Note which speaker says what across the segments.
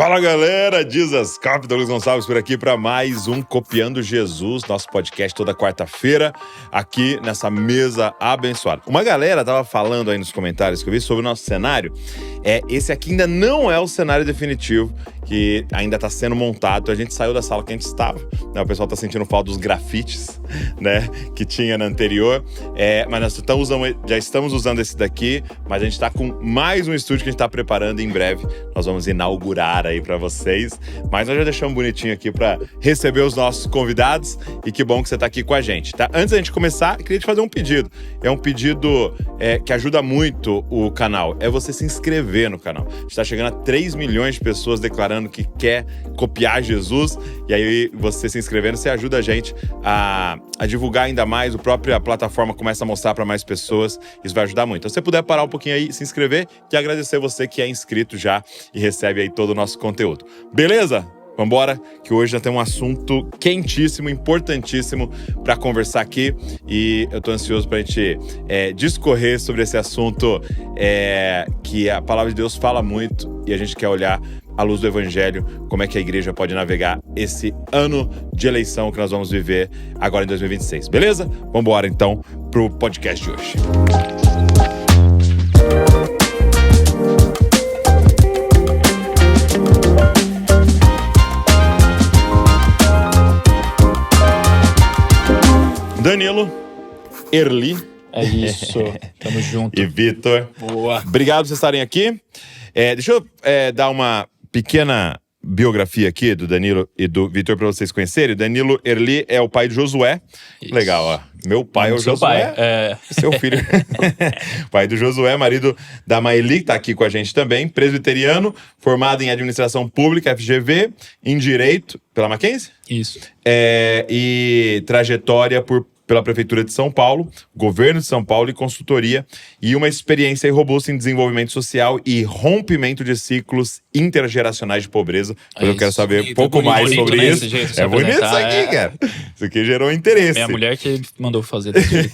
Speaker 1: Fala galera, Jesus Cop, Douglas Gonçalves por aqui para mais um Copiando Jesus, nosso podcast toda quarta-feira, aqui nessa mesa abençoada. Uma galera tava falando aí nos comentários que eu vi sobre o nosso cenário. Esse aqui ainda não é o cenário definitivo, que ainda está sendo montado. A gente saiu da sala que a gente estava, né? O pessoal está sentindo falta dos grafites, né, que tinha na anterior. Mas nós já estamos usando esse daqui, mas a gente está com mais um estúdio que a gente está preparando e em breve nós vamos inaugurar aí para vocês. Mas nós já deixamos bonitinho aqui para receber os nossos convidados e que bom que você está aqui com a gente, tá? Antes da gente começar, eu queria te fazer um pedido. É um pedido que ajuda muito o canal. É você se inscrever no canal. A gente está chegando a 3 milhões de pessoas declarando que quer copiar Jesus, e aí você se inscrevendo, você ajuda a gente a divulgar ainda mais, a própria plataforma começa a mostrar para mais pessoas, isso vai ajudar muito. Então, se você puder parar um pouquinho aí, se inscrever, e agradecer você que é inscrito já e recebe aí todo o nosso conteúdo. Beleza? Vambora, que hoje já tem um assunto quentíssimo, importantíssimo para conversar aqui, e eu tô ansioso pra gente discorrer sobre esse assunto que a palavra de Deus fala muito e a gente quer olhar à luz do Evangelho, como é que a igreja pode navegar esse ano de eleição que nós vamos viver agora em 2026, beleza? Vambora então pro podcast de hoje. Danilo, Erli.
Speaker 2: É isso, tamo junto.
Speaker 1: E Vitor.
Speaker 2: Boa.
Speaker 1: Obrigado por vocês estarem aqui. Deixa eu dar uma pequena biografia aqui do Danilo e do Vitor para vocês conhecerem. O Danilo Erli é o pai de Josué. Isso. Legal, ó. Meu pai é o Josué. Seu filho. Pai do Josué, marido da Maeli, que tá aqui com a gente também. Presbiteriano, formado em administração pública, FGV, em direito, pela Mackenzie?
Speaker 2: Isso.
Speaker 1: E trajetória pela Prefeitura de São Paulo, Governo de São Paulo e consultoria, e uma experiência robusta em desenvolvimento social e rompimento de ciclos intergeracionais de pobreza. Eu quero saber um pouco mais sobre isso. É bonito isso aqui, cara. Isso aqui gerou interesse.
Speaker 2: Minha mulher que mandou fazer desse jeito.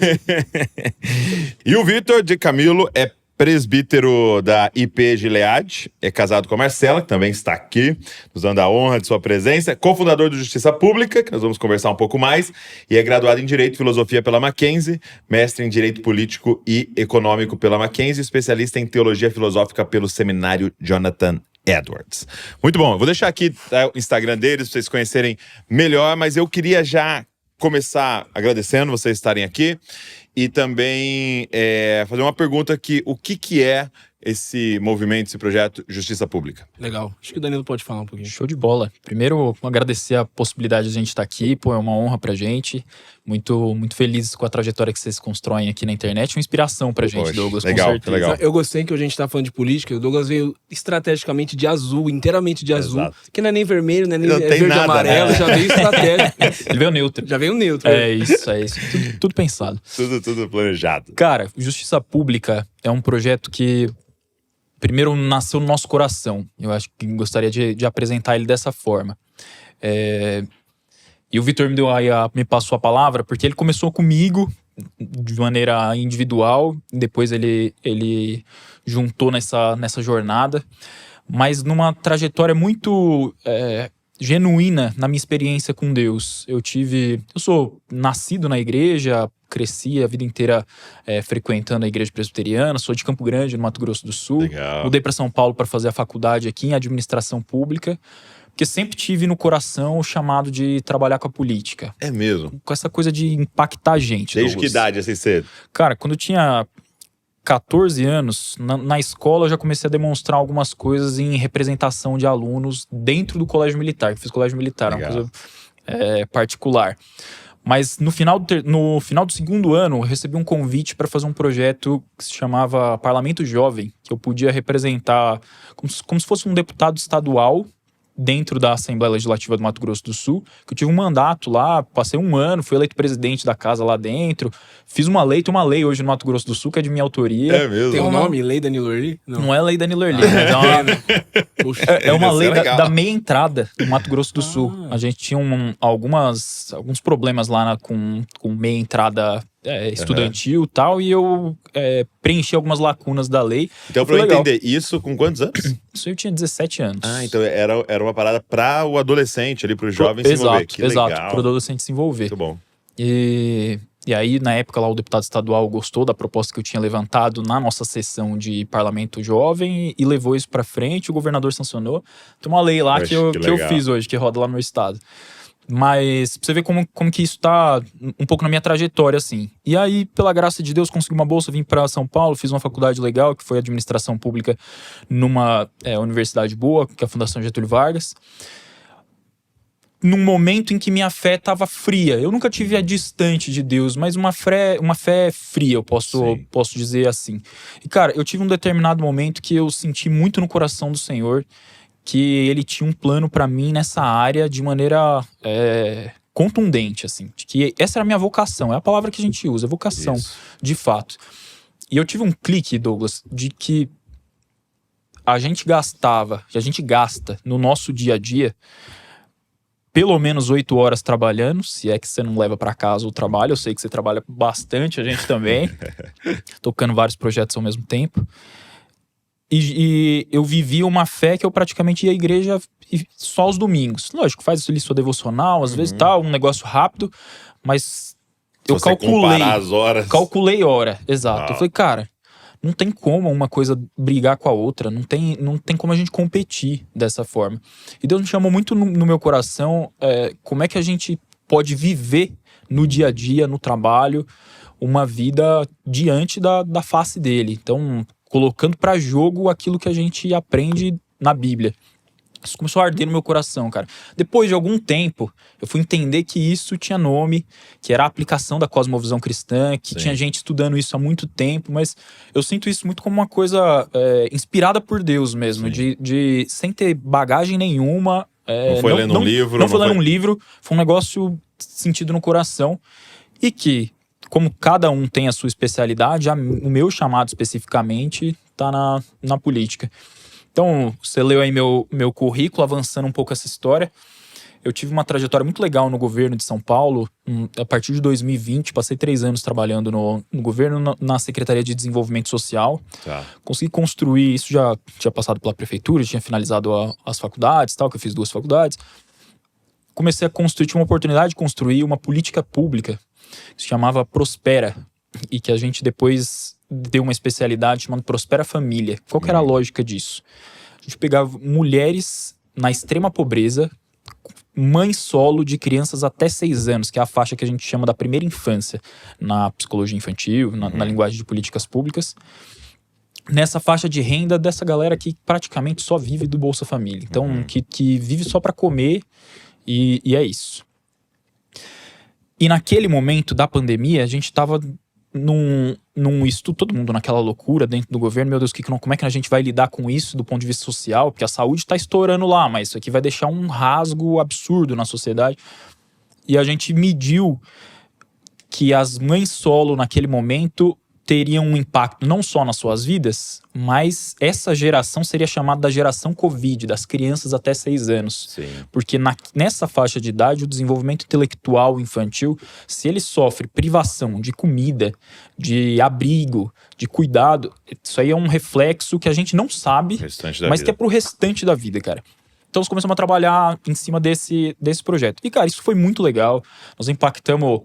Speaker 1: E o Vitor de Camilo é presbítero da IP Gilead, é casado com a Marcela, que também está aqui, nos dando a honra de sua presença, cofundador do Justiça Pública, que nós vamos conversar um pouco mais, e é graduado em Direito e Filosofia pela Mackenzie, mestre em Direito Político e Econômico pela Mackenzie, especialista em Teologia Filosófica pelo Seminário Jonathan Edwards. Muito bom, eu vou deixar aqui o Instagram deles, para vocês conhecerem melhor, mas eu queria já começar agradecendo vocês estarem aqui, e também fazer uma pergunta o que é esse movimento, esse projeto Justiça Pública?
Speaker 3: Legal. Acho que o Danilo pode falar um pouquinho.
Speaker 2: Show de bola. Primeiro, agradecer a possibilidade de a gente estar aqui. É uma honra pra gente. Muito, muito felizes com a trajetória que vocês constroem aqui na internet. Uma inspiração pra gente, Douglas,
Speaker 1: legal,
Speaker 2: com certeza.
Speaker 1: Legal.
Speaker 3: Eu gostei que a gente tá falando de política. O Douglas veio estrategicamente de azul, inteiramente de azul.
Speaker 1: Exato.
Speaker 3: Que não é nem vermelho, não é nem
Speaker 1: não
Speaker 3: verde e amarelo.
Speaker 1: Né?
Speaker 3: Já veio estratégico.
Speaker 2: Ele veio neutro.
Speaker 3: Já veio neutro.
Speaker 2: É isso. Tudo pensado.
Speaker 1: Tudo planejado.
Speaker 2: Cara, Justiça Pública é um projeto que primeiro nasceu no nosso coração. Eu acho que gostaria de apresentar ele dessa forma. E o Vitor me passou a palavra porque ele começou comigo de maneira individual. Depois ele juntou nessa jornada. Mas numa trajetória muito genuína na minha experiência com Deus. Eu sou nascido na igreja, cresci a vida inteira frequentando a igreja presbiteriana, sou de Campo Grande, no Mato Grosso do Sul.
Speaker 1: Legal.
Speaker 2: Mudei para São Paulo para fazer a faculdade aqui em administração pública, porque sempre tive no coração o chamado de trabalhar com a política.
Speaker 1: É mesmo?
Speaker 2: Com essa coisa de impactar a gente.
Speaker 1: Desde
Speaker 2: Douglas.
Speaker 1: que idade, assim, cedo?
Speaker 2: Cara, quando eu tinha 14 anos, na escola eu já comecei a demonstrar algumas coisas em representação de alunos dentro do colégio militar. Eu fiz colégio militar, uma coisa particular. Mas no final do segundo ano, eu recebi um convite para fazer um projeto que se chamava Parlamento Jovem, que eu podia representar como se fosse um deputado estadual dentro da Assembleia Legislativa do Mato Grosso do Sul, que eu tive um mandato lá, passei um ano, fui eleito presidente da casa lá dentro, fiz tem uma lei hoje no Mato Grosso do Sul, que é de minha autoria.
Speaker 1: É mesmo?
Speaker 3: Tem um nome? Lei Danilo Erli?
Speaker 2: Não é Lei Danilo Erli, é uma lei da meia entrada do Mato Grosso do Sul. A gente tinha alguns problemas lá com meia entrada estudantil e tal, e eu preenchi algumas lacunas da lei.
Speaker 1: Então, pra eu entender, isso com quantos anos?
Speaker 2: Isso eu tinha 17 anos.
Speaker 1: Ah, então era uma parada pra o adolescente ali, pro jovem se envolver. Que
Speaker 2: Exato,
Speaker 1: legal.
Speaker 2: pro adolescente se envolver.
Speaker 1: Muito bom.
Speaker 2: E aí, na época, lá o deputado estadual gostou da proposta que eu tinha levantado na nossa sessão de parlamento jovem e levou isso pra frente, o governador sancionou. Tem uma lei lá que eu fiz hoje, que roda lá no meu estado. Mas pra você ver como que isso tá um pouco na minha trajetória, assim. E aí, pela graça de Deus, consegui uma bolsa, vim pra São Paulo, fiz uma faculdade legal, que foi administração pública numa universidade boa, que é a Fundação Getúlio Vargas. Num momento em que minha fé estava fria. Eu nunca tive a distante de Deus, mas uma fé fria, eu posso dizer assim. E, cara, eu tive um determinado momento que eu senti muito no coração do Senhor que ele tinha um plano pra mim nessa área de maneira contundente, assim. De que essa era a minha vocação, é a palavra que a gente usa, vocação, de fato. E eu tive um clique, Douglas, de que a gente gasta no nosso dia a dia pelo menos 8 horas trabalhando, se é que você não leva pra casa o trabalho. Eu sei que você trabalha bastante, a gente também, tocando vários projetos ao mesmo tempo. E eu vivia uma fé que eu praticamente ia à igreja só aos domingos. Lógico, faz ali sua devocional, às vezes tá um negócio rápido, mas eu calculei hora, exato. Eu falei, cara, não tem como uma coisa brigar com a outra, não tem como a gente competir dessa forma. E Deus me chamou muito no meu coração como é que a gente pode viver no dia a dia, no trabalho, uma vida diante da face dele. Então, colocando pra jogo aquilo que a gente aprende na Bíblia. Isso começou a arder no meu coração, cara. Depois de algum tempo, eu fui entender que isso tinha nome, que era a aplicação da cosmovisão cristã, que tinha gente estudando isso há muito tempo, mas eu sinto isso muito como uma coisa inspirada por Deus mesmo, de sem ter bagagem nenhuma.
Speaker 1: Não foi lendo um livro.
Speaker 2: Não foi lendo um livro, foi um negócio sentido no coração. E que, como cada um tem a sua especialidade, o meu chamado especificamente tá na política. Então, você leu aí meu currículo, avançando um pouco essa história. Eu tive uma trajetória muito legal no governo de São Paulo. A partir de 2020, passei 3 anos trabalhando no governo, na Secretaria de Desenvolvimento Social.
Speaker 1: Tá.
Speaker 2: Consegui construir, isso já tinha passado pela prefeitura, tinha finalizado as faculdades, tal, que eu fiz 2 faculdades. Comecei a construir, tinha uma oportunidade de construir uma política pública que se chamava Prospera, e que a gente depois deu uma especialidade chamada Prospera Família. Qual que era a lógica disso? A gente pegava mulheres na extrema pobreza, mãe solo de crianças até 6 anos, que é a faixa que a gente chama da primeira infância na psicologia infantil, na linguagem de políticas públicas. Nessa faixa de renda dessa galera que praticamente só vive do Bolsa Família. Então, que vive só para comer e é isso. E naquele momento da pandemia, a gente estava num estudo, todo mundo naquela loucura dentro do governo. Meu Deus, como é que a gente vai lidar com isso do ponto de vista social? Porque a saúde está estourando lá, mas isso aqui vai deixar um rasgo absurdo na sociedade. E a gente mediu que as mães solo naquele momento teriam um impacto não só nas suas vidas, mas essa geração seria chamada da geração Covid, das crianças até 6 anos.
Speaker 1: Sim.
Speaker 2: Porque nessa faixa de idade, o desenvolvimento intelectual infantil, se ele sofre privação de comida, de abrigo, de cuidado, isso aí é um reflexo que a gente não sabe, mas que é pro restante da vida, cara. Então nós começamos a trabalhar em cima desse projeto. E, cara, isso foi muito legal. Nós impactamos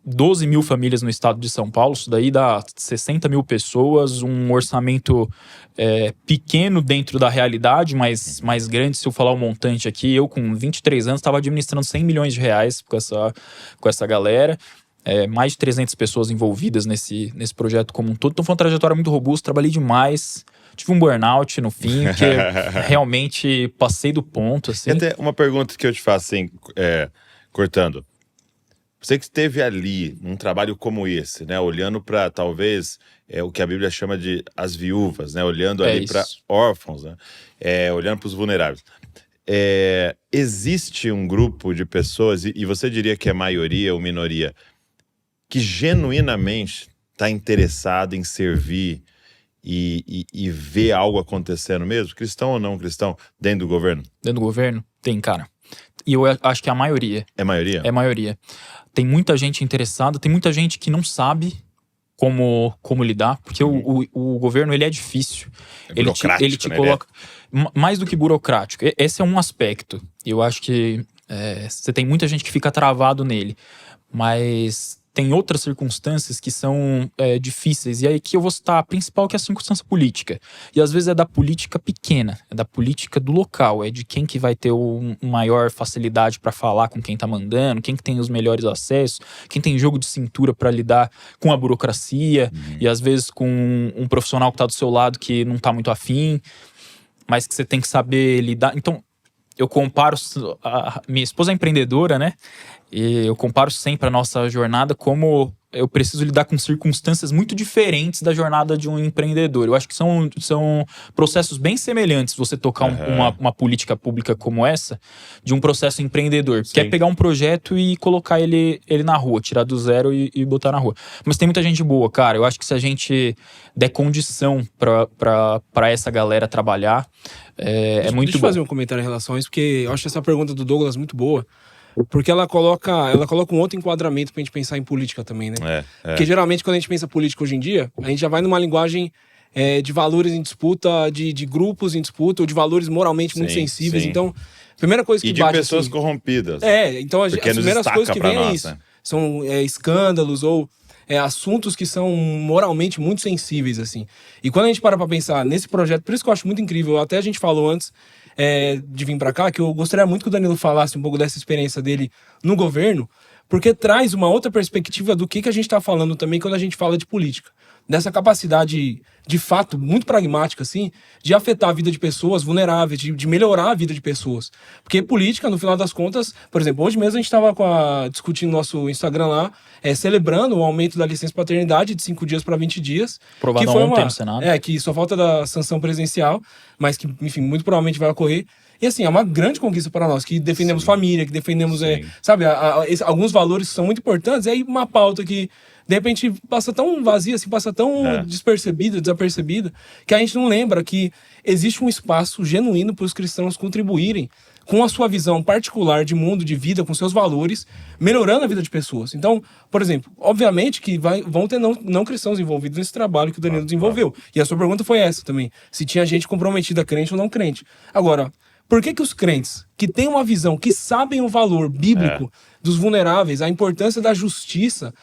Speaker 2: 12 mil famílias no estado de São Paulo. Isso daí dá 60 mil pessoas, um orçamento pequeno dentro da realidade, mas mais grande. Se eu falar o montante aqui, eu com 23 anos estava administrando 100 milhões de reais com essa galera. Mais de 300 pessoas envolvidas nesse projeto como um todo. Então foi uma trajetória muito robusta, trabalhei demais. Tive um burnout no fim, porque realmente passei do ponto, assim.
Speaker 1: E até uma pergunta que eu te faço, assim, cortando. Você que esteve ali, num trabalho como esse, né? Olhando para, talvez, o que a Bíblia chama de as viúvas, né? Olhando ali para órfãos, né? Olhando para os vulneráveis. Existe um grupo de pessoas, e você diria que é maioria ou minoria, que genuinamente está interessado em servir e ver algo acontecendo mesmo? Cristão ou não cristão, dentro do governo?
Speaker 2: Dentro do governo? Tem, cara. E eu acho que é a maioria.
Speaker 1: É a maioria?
Speaker 2: É a maioria. Tem muita gente interessada, tem muita gente que não sabe como lidar, porque o governo, ele é difícil.
Speaker 1: É burocrático,
Speaker 2: ele te
Speaker 1: né?
Speaker 2: coloca... Mais do que burocrático. Esse é um aspecto. Eu acho que você tem muita gente que fica travado nele. Mas tem outras circunstâncias que são difíceis. E aí que eu vou citar a principal, que é a circunstância política. E às vezes é da política pequena, é da política do local, é de quem que vai ter maior facilidade para falar com quem tá mandando, quem que tem os melhores acessos, quem tem jogo de cintura para lidar com a burocracia, e às vezes com um profissional que tá do seu lado que não tá muito afim, mas que você tem que saber lidar. Então, eu comparo... Minha esposa é empreendedora, né? E eu comparo sempre a nossa jornada como eu preciso lidar com circunstâncias muito diferentes da jornada de um empreendedor. Eu acho que são processos bem semelhantes você tocar uma política pública como essa de um processo empreendedor.
Speaker 1: Sim.
Speaker 2: Que é pegar um projeto e colocar ele na rua, tirar do zero e botar na rua. Mas tem muita gente boa, cara. Eu acho que se a gente der condição pra essa galera trabalhar, é muito bom.
Speaker 3: Deixa eu fazer um comentário em relação a isso, porque eu acho essa pergunta do Douglas muito boa. Porque ela coloca um outro enquadramento pra gente pensar em política também, né? Porque geralmente quando a gente pensa política hoje em dia, a gente já vai numa linguagem de valores em disputa, de grupos em disputa, ou de valores moralmente muito sensíveis.
Speaker 1: Sim.
Speaker 3: Então, a primeira coisa que
Speaker 1: e de
Speaker 3: bate,
Speaker 1: pessoas
Speaker 3: assim,
Speaker 1: corrompidas.
Speaker 3: Então as primeiras coisas que vem é isso.
Speaker 1: Né?
Speaker 3: São escândalos ou assuntos que são moralmente muito sensíveis, assim. E quando a gente para pra pensar nesse projeto, por isso que eu acho muito incrível, até a gente falou antes de vir pra cá, que eu gostaria muito que o Danilo falasse um pouco dessa experiência dele no governo, porque traz uma outra perspectiva do que a gente tá falando também quando a gente fala de política. Dessa capacidade, de fato, muito pragmática, assim, de afetar a vida de pessoas vulneráveis, de melhorar a vida de pessoas. Porque política, no final das contas, por exemplo, hoje mesmo a gente estava discutindo no nosso Instagram lá, celebrando o aumento da licença paternidade de 5 dias para 20 dias.
Speaker 2: Aprovado ontem no Senado.
Speaker 3: Que só falta da sanção presidencial, mas que, enfim, muito provavelmente vai ocorrer. E assim, é uma grande conquista para nós, que defendemos família, que defendemos, alguns valores que são muito importantes. E aí uma pauta que, de repente, passa tão vazia, assim, passa tão desapercebida, que a gente não lembra que existe um espaço genuíno para os cristãos contribuírem com a sua visão particular de mundo, de vida, com seus valores, melhorando a vida de pessoas. Então, por exemplo, obviamente que vão ter não cristãos envolvidos nesse trabalho que o Danilo desenvolveu. E a sua pergunta foi essa também, se tinha gente comprometida, crente ou não crente. Agora, por que os crentes que têm uma visão, que sabem o valor bíblico dos vulneráveis, a importância da justiça,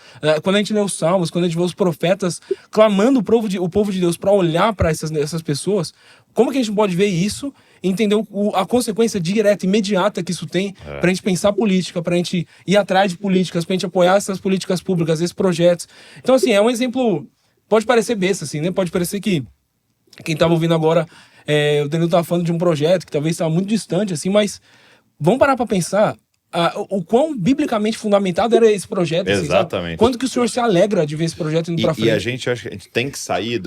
Speaker 3: quando a gente lê os salmos, quando a gente vê os profetas clamando o povo de Deus para olhar para essas pessoas, como que a gente pode ver isso e entender a consequência direta, imediata que isso tem para a gente pensar política, para a gente ir atrás de políticas, para a gente apoiar essas políticas públicas, esses projetos. Então, assim, é um exemplo, pode parecer besta, assim, né? Pode parecer que quem estava ouvindo agora, o Danilo estava falando de um projeto que talvez estava muito distante, assim, mas vamos parar para pensar o quão biblicamente fundamentado era esse projeto.
Speaker 1: Exatamente.
Speaker 3: Assim, quanto que o senhor se alegra de ver esse projeto indo para frente?
Speaker 1: E a gente, acho que a gente tem que sair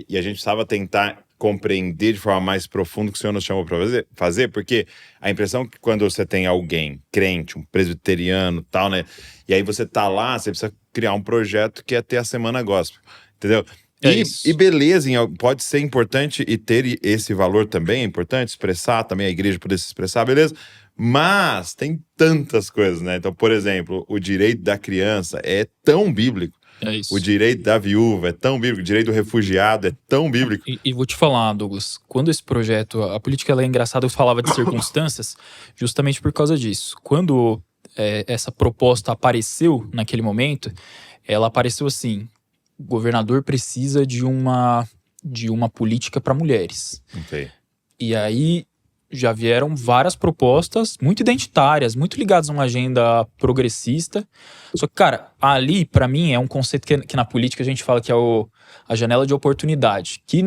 Speaker 1: e a gente precisava tentar compreender de forma mais profunda o que o senhor nos chamou para fazer, porque a impressão que quando você tem alguém crente, um presbiteriano e tal, né, e aí você tá lá, você precisa criar um projeto que é ter a Semana Gospel, entendeu? E beleza, pode ser importante e ter esse valor também, é importante expressar também, a igreja poder se expressar, beleza? Mas tem tantas coisas, né? Então, por exemplo, o direito da criança é tão bíblico.
Speaker 2: É isso.
Speaker 1: O direito da viúva é tão bíblico, o direito do refugiado é tão bíblico.
Speaker 2: E vou te falar, Douglas, quando esse projeto, a política ela é engraçada, eu falava de circunstâncias justamente por causa disso. Quando essa proposta apareceu naquele momento, ela apareceu assim: o governador precisa de uma política para mulheres.
Speaker 1: Okay.
Speaker 2: E aí já vieram várias propostas muito identitárias, muito ligadas a uma agenda progressista. Só que, cara, ali, pra mim, é um conceito que na política a gente fala que é a janela de oportunidade. Que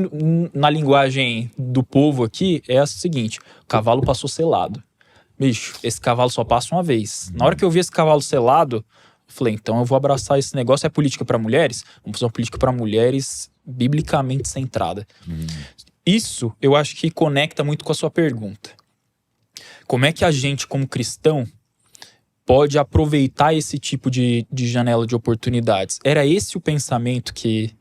Speaker 2: na linguagem do povo aqui é a seguinte: o cavalo passou selado. Bicho, esse cavalo só passa uma vez. Na hora que eu vi esse cavalo selado, eu falei, então eu vou abraçar esse negócio. É política pra mulheres? Vamos fazer uma política pra mulheres biblicamente centrada. Isso, eu acho que conecta muito com a sua pergunta. Como é que a gente, como cristão, pode aproveitar esse tipo de janela de oportunidades? Era esse o pensamento que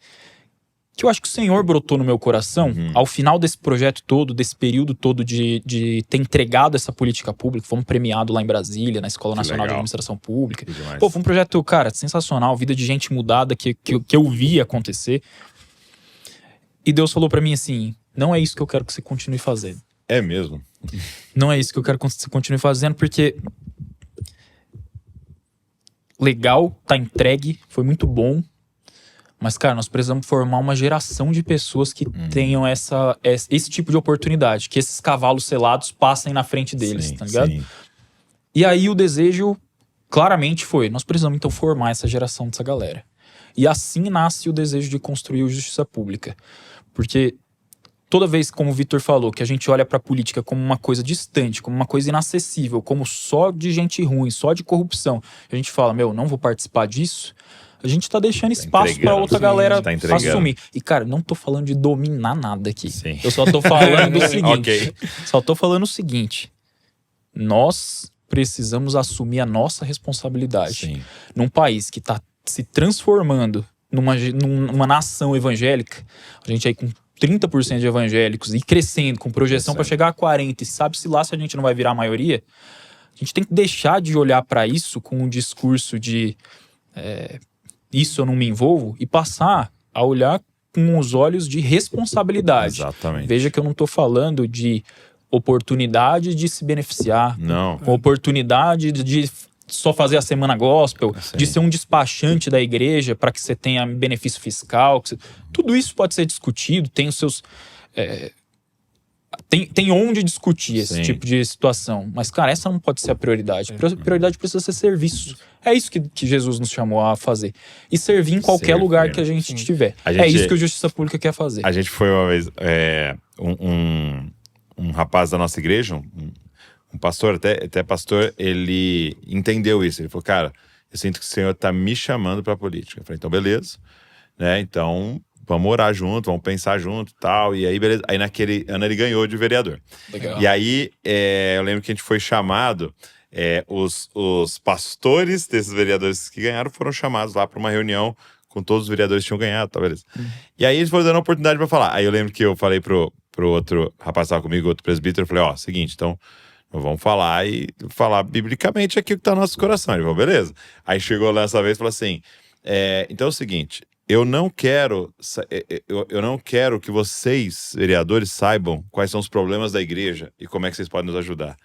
Speaker 2: que eu acho que o Senhor brotou no meu coração, ao final desse projeto todo, desse período todo de ter entregado essa política pública. Fomos premiados lá em Brasília, na Escola Nacional de Administração Pública. Pô, foi um projeto, cara, sensacional, vida de gente mudada que eu vi acontecer. E Deus falou pra mim assim, não é isso que eu quero que você continue fazendo.
Speaker 1: É mesmo?
Speaker 2: Não é isso que eu quero que você continue fazendo, porque legal, tá entregue, foi muito bom. Mas, cara, nós precisamos formar uma geração de pessoas que tenham esse tipo de oportunidade. Que esses cavalos selados passem na frente deles, tá ligado?
Speaker 1: Sim.
Speaker 2: E aí o desejo, claramente, foi... Nós precisamos, então, formar essa geração dessa galera. E assim nasce o desejo de construir a justiça pública. Porque toda vez, como o Vitor falou, que a gente olha pra política como uma coisa distante, como uma coisa inacessível, como só de gente ruim, só de corrupção, a gente fala, não vou participar disso... A gente tá deixando espaço pra outra galera assumir. E, cara, não tô falando de dominar nada aqui.
Speaker 1: Sim.
Speaker 2: Eu só tô falando o seguinte.
Speaker 1: Ok.
Speaker 2: Só tô falando o seguinte. Nós precisamos assumir a nossa responsabilidade.
Speaker 1: Sim.
Speaker 2: Num país que tá se transformando numa nação evangélica, a gente aí com 30% de evangélicos e crescendo, com projeção pra chegar a 40%, e sabe-se lá se a gente não vai virar a maioria, a gente tem que deixar de olhar pra isso com um discurso de... isso eu não me envolvo, e passar a olhar com os olhos de responsabilidade.
Speaker 1: Exatamente.
Speaker 2: Veja que eu não tô falando de oportunidade de se beneficiar,
Speaker 1: Não.
Speaker 2: com oportunidade de só fazer a semana gospel, de ser um despachante da igreja para que você tenha benefício fiscal. Tudo isso pode ser discutido, tem os seus... Tem onde discutir esse tipo de situação. Mas, cara, essa não pode ser a prioridade. A prioridade precisa ser serviço. É isso que Jesus nos chamou a fazer. E servir em qualquer lugar que a gente estiver. É isso que a Justiça Pública quer fazer.
Speaker 1: A gente foi uma vez... um rapaz da nossa igreja, um pastor, até pastor, ele entendeu isso. Ele falou, cara, eu sinto que o Senhor tá me chamando pra política. Eu falei, então beleza. Né? Então... vamos orar junto, vamos pensar junto e tal. E aí, beleza. Aí naquele ano ele ganhou de vereador.
Speaker 2: Legal.
Speaker 1: E aí, eu lembro que a gente foi chamado, os pastores desses vereadores que ganharam foram chamados lá para uma reunião com todos os vereadores que tinham ganhado, tá, beleza. E aí eles foram dando a oportunidade para falar. Aí eu lembro que eu falei pro outro rapaz que tava comigo, outro presbítero, eu falei, seguinte, então... vamos falar e falar biblicamente aqui o que tá no nosso coração. Ele falou, beleza. Aí chegou lá dessa vez e falou assim, então é o seguinte... Eu não quero que vocês, vereadores, saibam quais são os problemas da igreja e como é que vocês podem nos ajudar.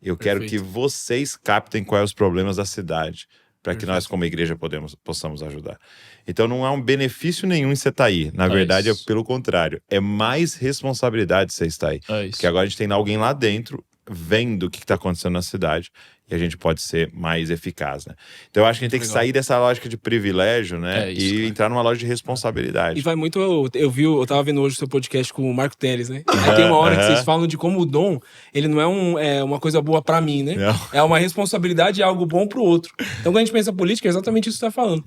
Speaker 1: Eu quero que vocês captem quais são os problemas da cidade, para que nós, como igreja, possamos ajudar. Então não há um benefício nenhum em você estar aí. Na verdade, é pelo contrário. É mais responsabilidade você estar aí. Porque agora a gente tem alguém lá dentro vendo o que está acontecendo na cidade e a gente pode ser mais eficaz, né? Então eu acho que a gente tem que sair dessa lógica de privilégio, né? E entrar numa lógica de responsabilidade.
Speaker 3: E vai muito... Eu tava vendo hoje o seu podcast com o Marco Teles, né? Aí tem uma hora que vocês falam de como o dom, ele não é uma coisa boa pra mim, né? Não. É uma responsabilidade e algo bom pro outro. Então quando a gente pensa política, é exatamente isso que você tá falando.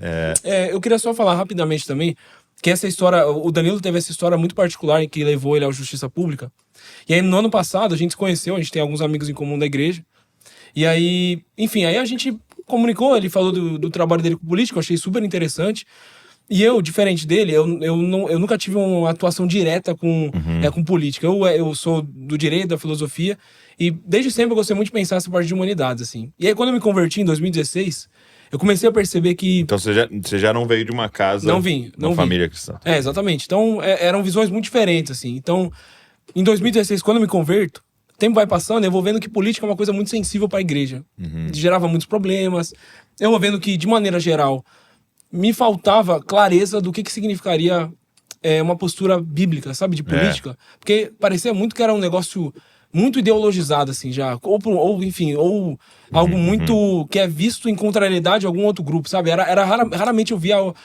Speaker 3: Eu queria só falar rapidamente também que essa história... O Danilo teve essa história muito particular que levou ele à Justiça Pública. E aí no ano passado a gente se conheceu, a gente tem alguns amigos em comum da igreja. E aí, enfim, aí a gente comunicou, ele falou do trabalho dele com política, eu achei super interessante. E eu, diferente dele, eu nunca tive uma atuação direta com política. Eu sou do direito, da filosofia, e desde sempre eu gostei muito de pensar essa parte de humanidades, assim. E aí quando eu me converti em 2016, eu comecei a perceber que...
Speaker 1: Então você já não veio de uma casa...
Speaker 3: Não vim.
Speaker 1: Família cristã.
Speaker 3: Exatamente. Então eram visões muito diferentes, assim. Então, em 2016, quando eu me converto, o tempo vai passando, eu vou vendo que política é uma coisa muito sensível para a igreja. Gerava muitos problemas. Eu vou vendo que, de maneira geral, me faltava clareza do que significaria uma postura bíblica, sabe, de política. Porque parecia muito que era um negócio muito ideologizado, assim, já. Ou algo muito que é visto em contrariedade a algum outro grupo, sabe? Raramente eu via o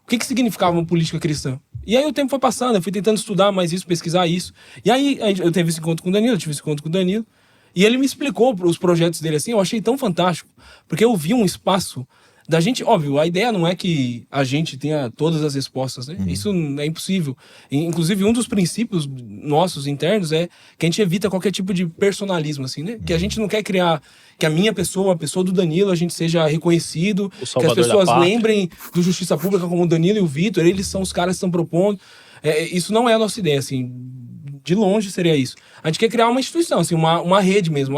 Speaker 3: que significava uma política cristã. E aí o tempo foi passando, eu fui tentando estudar mais isso, pesquisar isso. E aí eu tive esse encontro com o Danilo, e ele me explicou os projetos dele assim, eu achei tão fantástico, porque eu vi um espaço da gente, óbvio, a ideia não é que a gente tenha todas as respostas, né? Isso é impossível. Inclusive, um dos princípios nossos internos é que a gente evita qualquer tipo de personalismo, assim, né? Que a gente não quer criar que a minha pessoa, a pessoa do Danilo, a gente seja reconhecido, que as pessoas lembrem do Justiça Pública como o Danilo e o Vitor, eles são os caras que estão propondo. Isso não é a nossa ideia, assim, de longe seria isso. A gente quer criar uma instituição, assim, uma rede mesmo,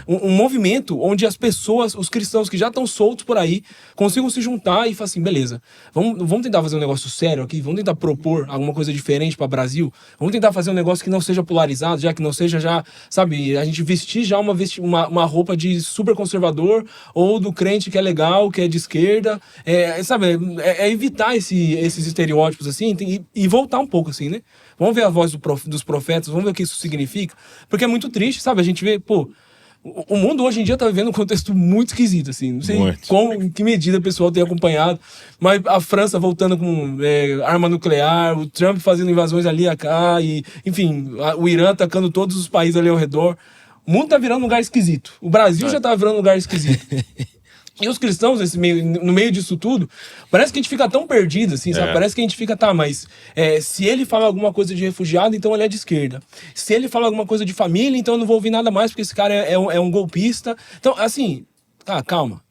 Speaker 3: um movimento onde as pessoas, os cristãos que já estão soltos por aí, consigam se juntar e falar assim, beleza, vamos tentar fazer um negócio sério aqui, vamos tentar propor alguma coisa diferente para o Brasil, vamos tentar fazer um negócio que não seja polarizado, já que não seja sabe, a gente vestir já uma roupa de super conservador ou do crente que é legal, que é de esquerda, sabe, evitar esses estereótipos, assim, e voltar um pouco, assim, né? Vamos ver a voz dos profetas, vamos ver o que isso significa. Porque é muito triste, sabe? A gente vê, o mundo hoje em dia tá vivendo um contexto muito esquisito, assim. Não sei em que medida o pessoal tem acompanhado, mas a França voltando com arma nuclear, o Trump fazendo invasões ali e cá, e, enfim, o Irã atacando todos os países ali ao redor. O mundo tá virando um lugar esquisito. O Brasil já tá virando um lugar esquisito. E os cristãos, no meio disso tudo, parece que a gente fica tão perdido, assim, sabe? Parece que a gente fica, mas se ele fala alguma coisa de refugiado, então ele é de esquerda. Se ele fala alguma coisa de família, então eu não vou ouvir nada mais, porque esse cara é um golpista. Então, assim, calma.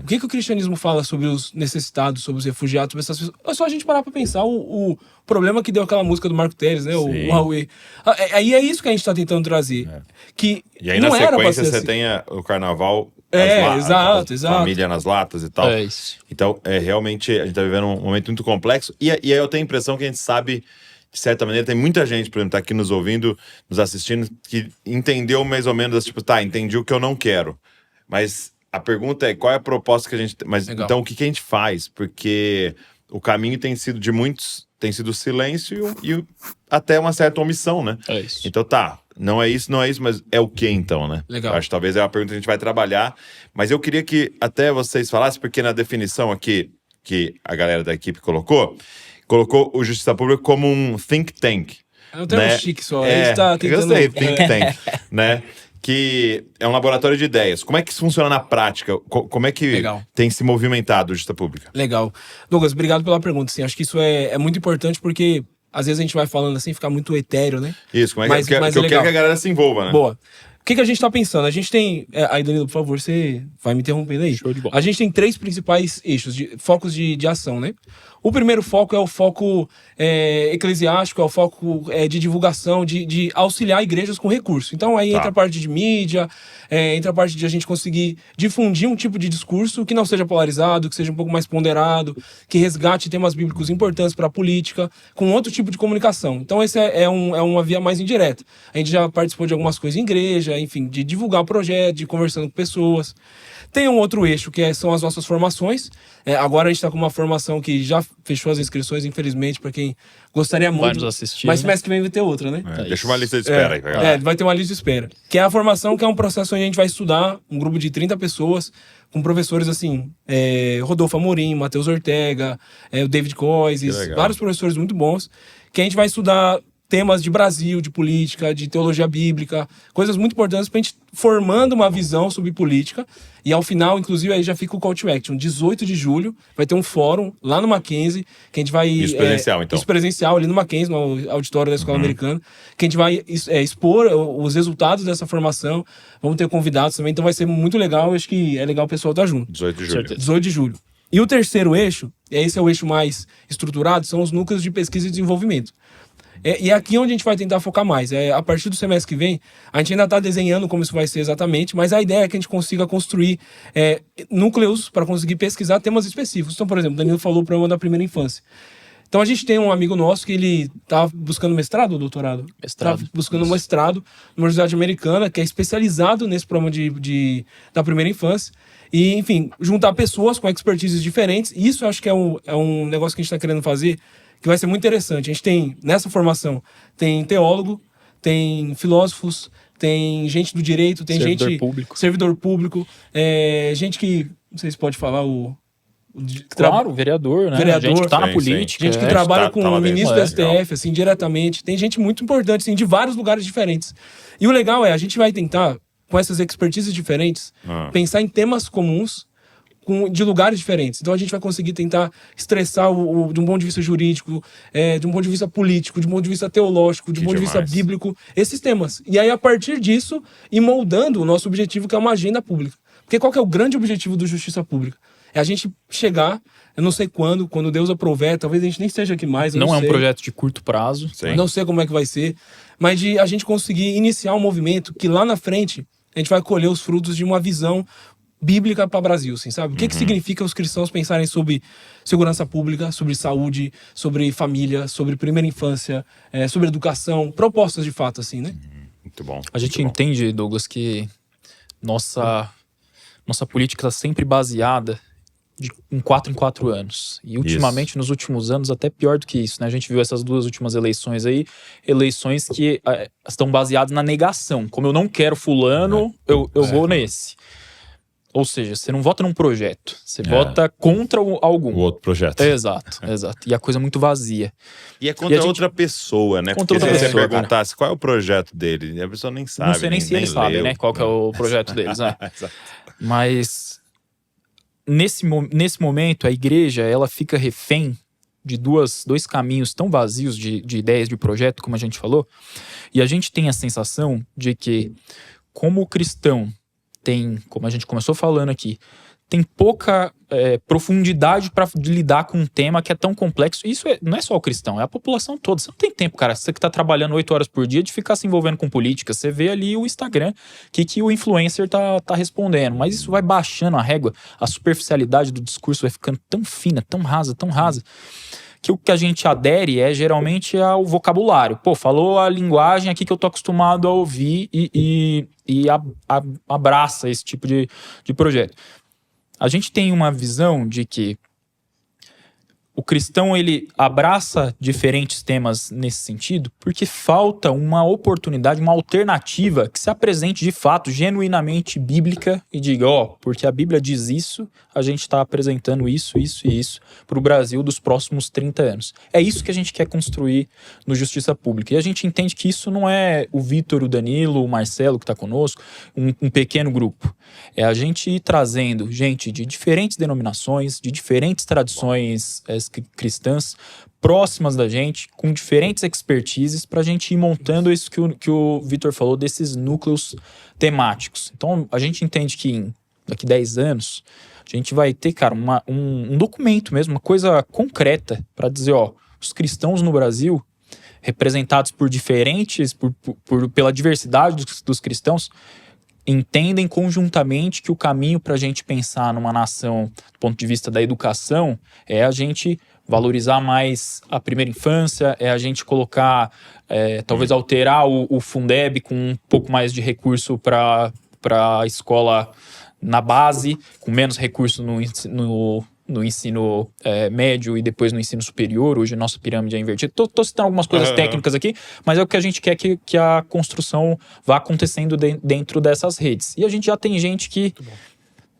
Speaker 3: O que o cristianismo fala sobre os necessitados, sobre os refugiados, sobre essas pessoas? É só a gente parar pra pensar o problema que deu aquela música do Marco Teres, né? O Huawei. Aí é isso que a gente tá tentando trazer.
Speaker 1: E aí,
Speaker 3: não
Speaker 1: na
Speaker 3: era
Speaker 1: sequência, você
Speaker 3: assim.
Speaker 1: tem o carnaval...
Speaker 3: Exato.
Speaker 1: Família nas latas e tal.
Speaker 2: Isso.
Speaker 1: Então, realmente, a gente tá vivendo um momento muito complexo. E aí eu tenho a impressão que a gente sabe, de certa maneira, tem muita gente, por exemplo, tá aqui nos ouvindo, nos assistindo, que entendeu mais ou menos, tipo, entendi o que eu não quero. Mas a pergunta é, qual é a proposta que a gente... Mas, então, o que a gente faz? Porque o caminho tem sido de muitos... Tem sido silêncio e até uma certa omissão, né?
Speaker 2: É isso.
Speaker 1: Então, não é isso, mas é o que então, né?
Speaker 3: Legal.
Speaker 1: Acho que talvez é uma pergunta que a gente vai trabalhar, mas eu queria que até vocês falassem, porque na definição aqui que a galera da equipe colocou o Justiça Pública como um think tank.
Speaker 3: É um termo chique só. A gente tá tentando...
Speaker 1: Eu sei, think tank, né? Que é um laboratório de ideias. Como é que isso funciona na prática? Como é que tem se movimentado a Justiça Pública?
Speaker 3: Legal. Douglas, obrigado pela pergunta. Assim, acho que isso é muito importante porque às vezes a gente vai falando assim, fica muito etéreo, né?
Speaker 1: Isso, como é que eu quero que a galera se envolva, né?
Speaker 3: Boa. O que a gente tá pensando? A gente tem... Aí, Danilo, por favor, você vai me interrompendo aí.
Speaker 2: Show de bola.
Speaker 3: A gente tem 3 principais eixos, focos de ação, né? O primeiro foco é o foco eclesiástico, é o foco de divulgação, de auxiliar igrejas com recurso. Então aí entra a parte de mídia, entra a parte de a gente conseguir difundir um tipo de discurso que não seja polarizado, que seja um pouco mais ponderado, que resgate temas bíblicos importantes para a política, com outro tipo de comunicação. Então esse é uma via mais indireta. A gente já participou de algumas coisas em igreja, enfim, de divulgar o projeto, de conversando com pessoas. Tem um outro eixo, são as nossas formações. Agora a gente está com uma formação que já fechou as inscrições, infelizmente, para quem gostaria muito.
Speaker 2: Vai nos assistir,
Speaker 3: mas
Speaker 2: né?
Speaker 3: semestre que vem vai ter outra, né?
Speaker 1: Deixa uma lista de espera aí. Pra galera.
Speaker 3: Vai ter uma lista de espera. Que é a formação, que é um processo onde a gente vai estudar, um grupo de 30 pessoas, com professores assim, Rodolfo Amorim, Matheus Ortega, o David Coises, vários professores muito bons, que a gente vai estudar temas de Brasil, de política, de teologia bíblica, coisas muito importantes pra gente formando uma visão sobre política. E ao final, inclusive, aí já fica o call to action. 18 de julho vai ter um fórum lá no Mackenzie, que a gente vai...
Speaker 1: Isso presencial, então.
Speaker 3: Isso presencial, ali no Mackenzie, no auditório da Escola Americana, que a gente vai expor os resultados dessa formação. Vamos ter convidados também, então vai ser muito legal. Eu acho que é legal o pessoal estar junto.
Speaker 1: 18 de julho.
Speaker 3: 18 de julho. E o terceiro eixo, esse é o eixo mais estruturado, são os núcleos de pesquisa e desenvolvimento. E é aqui onde a gente vai tentar focar mais. A partir do semestre que vem, a gente ainda está desenhando como isso vai ser exatamente, mas a ideia é que a gente consiga construir núcleos para conseguir pesquisar temas específicos. Então, por exemplo, o Danilo falou o programa da primeira infância. Então, a gente tem um amigo nosso que ele tá buscando mestrado ou doutorado?
Speaker 2: Mestrado.
Speaker 3: Tá buscando mestrado numa universidade americana, que é especializado nesse programa da primeira infância. E, enfim, juntar pessoas com expertises diferentes. Isso eu acho que é um negócio que a gente está querendo fazer, que vai ser muito interessante. A gente tem, nessa formação, tem teólogo, tem filósofos, tem gente do direito, tem servidor público, gente que, não sei se pode falar
Speaker 2: Claro, vereador, né?
Speaker 3: Vereador,
Speaker 2: gente que tá na política.
Speaker 3: Gente que trabalha com o ministro do STF,
Speaker 1: legal.
Speaker 3: assim, diretamente. Tem gente muito importante, assim, de vários lugares diferentes. E o legal a gente vai tentar, com essas expertises diferentes, pensar em temas comuns, de lugares diferentes. Então a gente vai conseguir tentar estressar de um ponto de vista jurídico, de um ponto de vista político, de um ponto de vista teológico, de um ponto de vista bíblico, esses temas. E aí, a partir disso, ir moldando o nosso objetivo, que é uma agenda pública. Porque qual que é o grande objetivo do Justiça Pública? É a gente chegar, eu não sei quando Deus aprover, talvez a gente nem esteja aqui mais.
Speaker 2: Não é um
Speaker 3: sei.
Speaker 2: projeto de curto prazo.
Speaker 1: Sim.
Speaker 3: Não sei como é que vai ser, mas de a gente conseguir iniciar um movimento que lá na frente a gente vai colher os frutos de uma visão bíblica para o Brasil, assim, sabe? O que significa os cristãos pensarem sobre segurança pública, sobre saúde, sobre família, sobre primeira infância, sobre educação, propostas de fato, assim, né?
Speaker 1: Muito bom.
Speaker 2: A gente entende, Douglas, que nossa política está sempre baseada em 4 anos. E ultimamente, nos últimos anos, até pior do que isso, né? A gente viu essas 2 últimas eleições aí, eleições que estão baseadas na negação. Como eu não quero fulano, eu vou nesse. Ou seja, você não vota num projeto, você vota contra algum.
Speaker 1: O outro projeto.
Speaker 2: Exato. E a coisa é muito vazia.
Speaker 1: E é contra outra pessoa, né?
Speaker 2: Contra
Speaker 1: Porque
Speaker 2: outra
Speaker 1: se você
Speaker 2: pessoa,
Speaker 1: perguntasse qual é o projeto dele, a pessoa nem sabe.
Speaker 2: Não sei nem se eles sabem, né? Qual que é o projeto deles, né? Mas nesse momento, a igreja, ela fica refém de dois caminhos tão vazios de ideias de projeto, como a gente falou. E a gente tem a sensação de que, como o cristão tem, como a gente começou falando aqui, tem pouca profundidade para lidar com um tema que é tão complexo. Isso não é só o cristão, é a população toda. Você não tem tempo, cara, você que tá trabalhando 8 horas por dia, de ficar se envolvendo com política. Você vê ali o Instagram, que o influencer tá respondendo. Mas isso vai baixando a régua, a superficialidade do discurso vai ficando tão fina, tão rasa, que o que a gente adere geralmente ao vocabulário. Pô, falou a linguagem aqui que eu tô acostumado a ouvir e abraça esse tipo de projeto. A gente tem uma visão de que o cristão, ele abraça diferentes temas nesse sentido porque falta uma oportunidade, uma alternativa que se apresente de fato, genuinamente bíblica e diga, porque a Bíblia diz isso, a gente está apresentando isso e isso para o Brasil dos próximos 30 anos. É isso que a gente quer construir no Justiça Pública. E a gente entende que isso não é o Vitor, o Danilo, o Marcelo que está conosco, um pequeno grupo. É a gente ir trazendo gente de diferentes denominações, de diferentes tradições cristãs, próximas da gente, com diferentes expertises, para a gente ir montando isso que o Vitor falou, desses núcleos temáticos. Então, a gente entende que daqui 10 anos, a gente vai ter, cara, um documento mesmo, uma coisa concreta, para dizer, os cristãos no Brasil, representados por diferentes, pela diversidade dos cristãos, entendem conjuntamente que o caminho para a gente pensar numa nação, do ponto de vista da educação, é a gente valorizar mais a primeira infância, é a gente colocar, talvez alterar o Fundeb com um pouco mais de recurso para a escola na base, com menos recurso no ensino médio e depois no ensino superior. Hoje a nossa pirâmide é invertida. Tô citando algumas coisas técnicas aqui, mas é o que a gente quer que a construção vá acontecendo dentro dessas redes. E a gente já tem gente que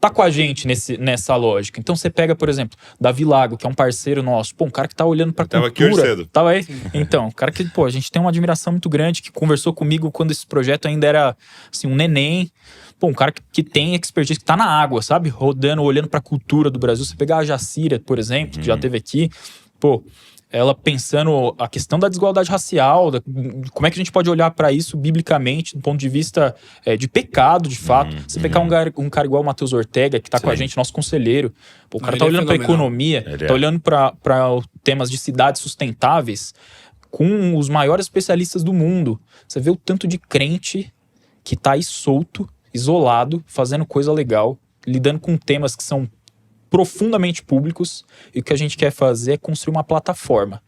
Speaker 2: tá com a gente nessa lógica. Então você pega, por exemplo, Davi Lago, que é um parceiro nosso, um cara que tá olhando pra cultura.
Speaker 1: Tava aqui hoje cedo.
Speaker 2: Tava aí? Então, cara que, a gente tem uma admiração muito grande, que conversou comigo quando esse projeto ainda era, assim, um neném. Um cara que tem expertise, que tá na água, sabe? Rodando, olhando pra cultura do Brasil. Você pegar a Jacira, por exemplo, que já esteve aqui, ela pensando a questão da desigualdade racial, como é que a gente pode olhar para isso biblicamente, do ponto de vista de pecado, de fato. Você pegar um cara igual o Matheus Ortega, que tá com a gente, nosso conselheiro, o cara tá olhando para economia, tá olhando para temas de cidades sustentáveis, com os maiores especialistas do mundo. Você vê o tanto de crente que tá aí solto, isolado, fazendo coisa legal, lidando com temas que são profundamente públicos, e o que a gente quer fazer é construir uma plataforma,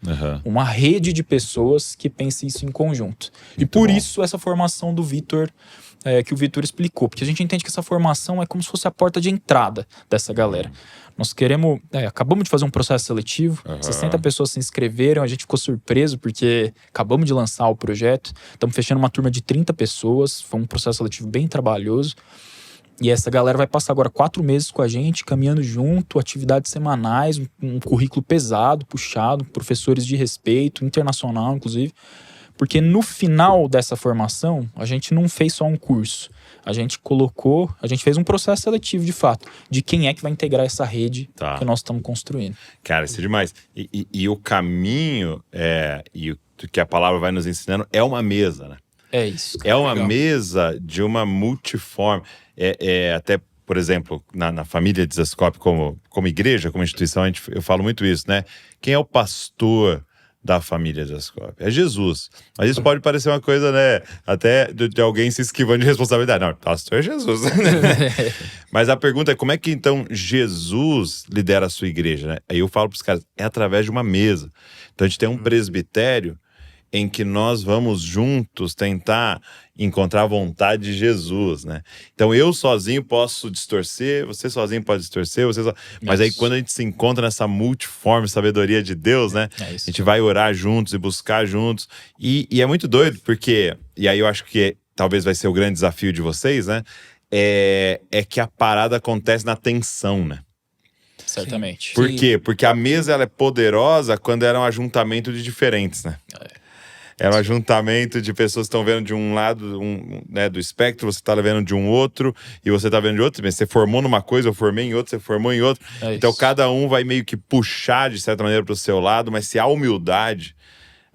Speaker 2: uma rede de pessoas que pensem isso em conjunto. Muito e por isso essa formação do Vitor, que o Vitor explicou, porque a gente entende que essa formação é como se fosse a porta de entrada dessa galera. Nós queremos, acabamos de fazer um processo seletivo, 60 pessoas se inscreveram, a gente ficou surpreso porque acabamos de lançar o projeto, estamos fechando uma turma de 30 pessoas, foi um processo seletivo bem trabalhoso. E essa galera vai passar agora 4 meses com a gente, caminhando junto, atividades semanais, um currículo pesado, puxado, professores de respeito, internacional, inclusive. Porque no final dessa formação, a gente não fez só um curso. A gente fez um processo seletivo, de fato, de quem é que vai integrar essa rede que nós estamos construindo.
Speaker 1: Cara, isso é demais. E o caminho, e o que a palavra vai nos ensinando, é uma mesa, né?
Speaker 2: É isso.
Speaker 1: É uma mesa de uma multiforme. Até por exemplo, na família de Zascope como igreja, como instituição, eu falo muito isso, né? Quem é o pastor da família de Zascope? É Jesus. Mas isso pode parecer uma coisa, né? Até de alguém se esquivando de responsabilidade. Não, pastor é Jesus. Mas a pergunta é, como é que então Jesus lidera a sua igreja, né? Aí eu falo para os caras, é através de uma mesa. Então a gente tem um presbitério em que nós vamos juntos tentar encontrar a vontade de Jesus, né? Então eu sozinho posso distorcer, você sozinho pode distorcer, mas aí quando a gente se encontra nessa multiforme sabedoria de Deus, né? A gente vai orar juntos e buscar juntos. E é muito doido, porque, e aí eu acho que talvez vai ser o grande desafio de vocês, né? É que a parada acontece na tensão, né?
Speaker 2: Certamente.
Speaker 1: Por quê? Porque a mesa ela é poderosa quando era um ajuntamento de diferentes, né? Era um ajuntamento de pessoas que estão vendo de um lado né, do espectro, você está vendo de um outro, e você está vendo de outro. Você formou numa coisa, eu formei em outra, você formou em outra. Então cada um vai meio que puxar, de certa maneira, para o seu lado, mas se há humildade,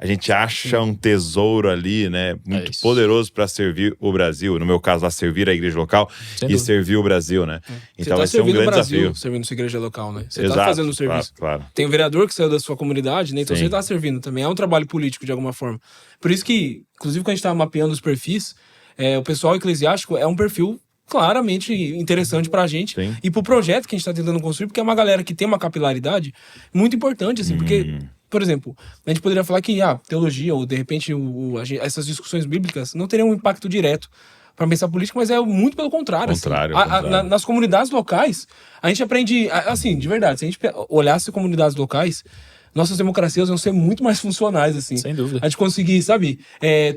Speaker 1: a gente acha um tesouro ali, né? Muito poderoso para servir o Brasil. No meu caso, lá, servir a igreja local e servir o Brasil, né? Então vai ser um grande desafio.
Speaker 3: Servindo sua igreja local, né? Você
Speaker 1: Exato,
Speaker 3: tá fazendo o serviço.
Speaker 1: Claro.
Speaker 3: Tem um vereador que saiu da sua comunidade, né? Então você tá servindo também. É um trabalho político, de alguma forma. Por isso que, inclusive, quando a gente tá mapeando os perfis, o pessoal eclesiástico é um perfil claramente interessante pra gente e pro projeto que a gente tá tentando construir, porque é uma galera que tem uma capilaridade muito importante, assim, porque... Por exemplo, a gente poderia falar que teologia ou, de repente, essas discussões bíblicas não teriam um impacto direto para pensar política, mas é muito pelo contrário. Nas comunidades locais, a gente aprende... Assim, de verdade, se a gente olhasse comunidades locais, nossas democracias vão ser muito mais funcionais, assim.
Speaker 2: Sem dúvida.
Speaker 3: A gente conseguir, sabe,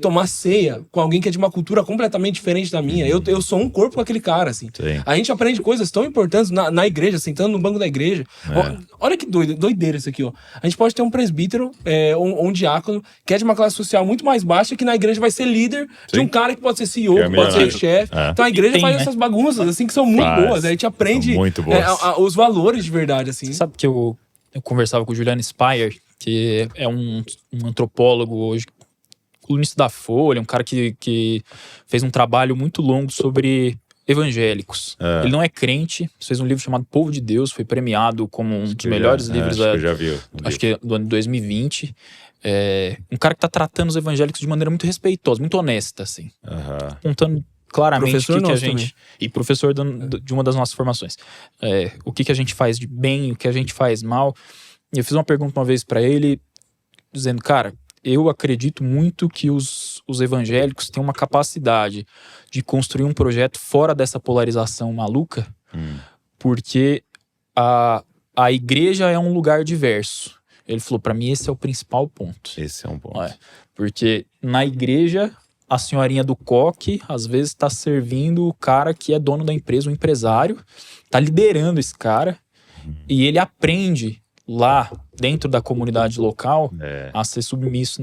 Speaker 3: tomar ceia com alguém que é de uma cultura completamente diferente da minha. Eu sou um corpo com aquele cara, assim.
Speaker 1: Sim.
Speaker 3: A gente aprende coisas tão importantes na igreja, sentando no banco da igreja. Olha que doideira isso aqui, ó. A gente pode ter um presbítero ou um diácono que é de uma classe social muito mais baixa, que na igreja vai ser líder de um cara que pode ser CEO, que pode ser chefe. Então a igreja faz essas bagunças, assim, que são muito boas. A gente aprende os valores de verdade, assim.
Speaker 2: Você sabe que eu conversava com o Julian Speyer, que é um antropólogo hoje, colunista da Folha, um cara que fez um trabalho muito longo sobre evangélicos. Ele não é crente, fez um livro chamado Povo de Deus, foi premiado como um dos melhores livros acho que do ano de 2020. Um cara que tá tratando os evangélicos de maneira muito respeitosa, muito honesta, assim. Contando claramente o que a gente... Também. E professor de uma das nossas formações. O que a gente faz de bem, o que a gente faz mal. E eu fiz uma pergunta uma vez pra ele, dizendo, cara, eu acredito muito que os evangélicos têm uma capacidade de construir um projeto fora dessa polarização maluca, porque a igreja é um lugar diverso. Ele falou, pra mim esse é o principal ponto.
Speaker 1: Esse é um ponto.
Speaker 2: Porque na igreja... A senhorinha do coque, às vezes, está servindo o cara que é dono da empresa, o empresário, está liderando esse cara, e ele aprende lá, dentro da comunidade local, a ser submisso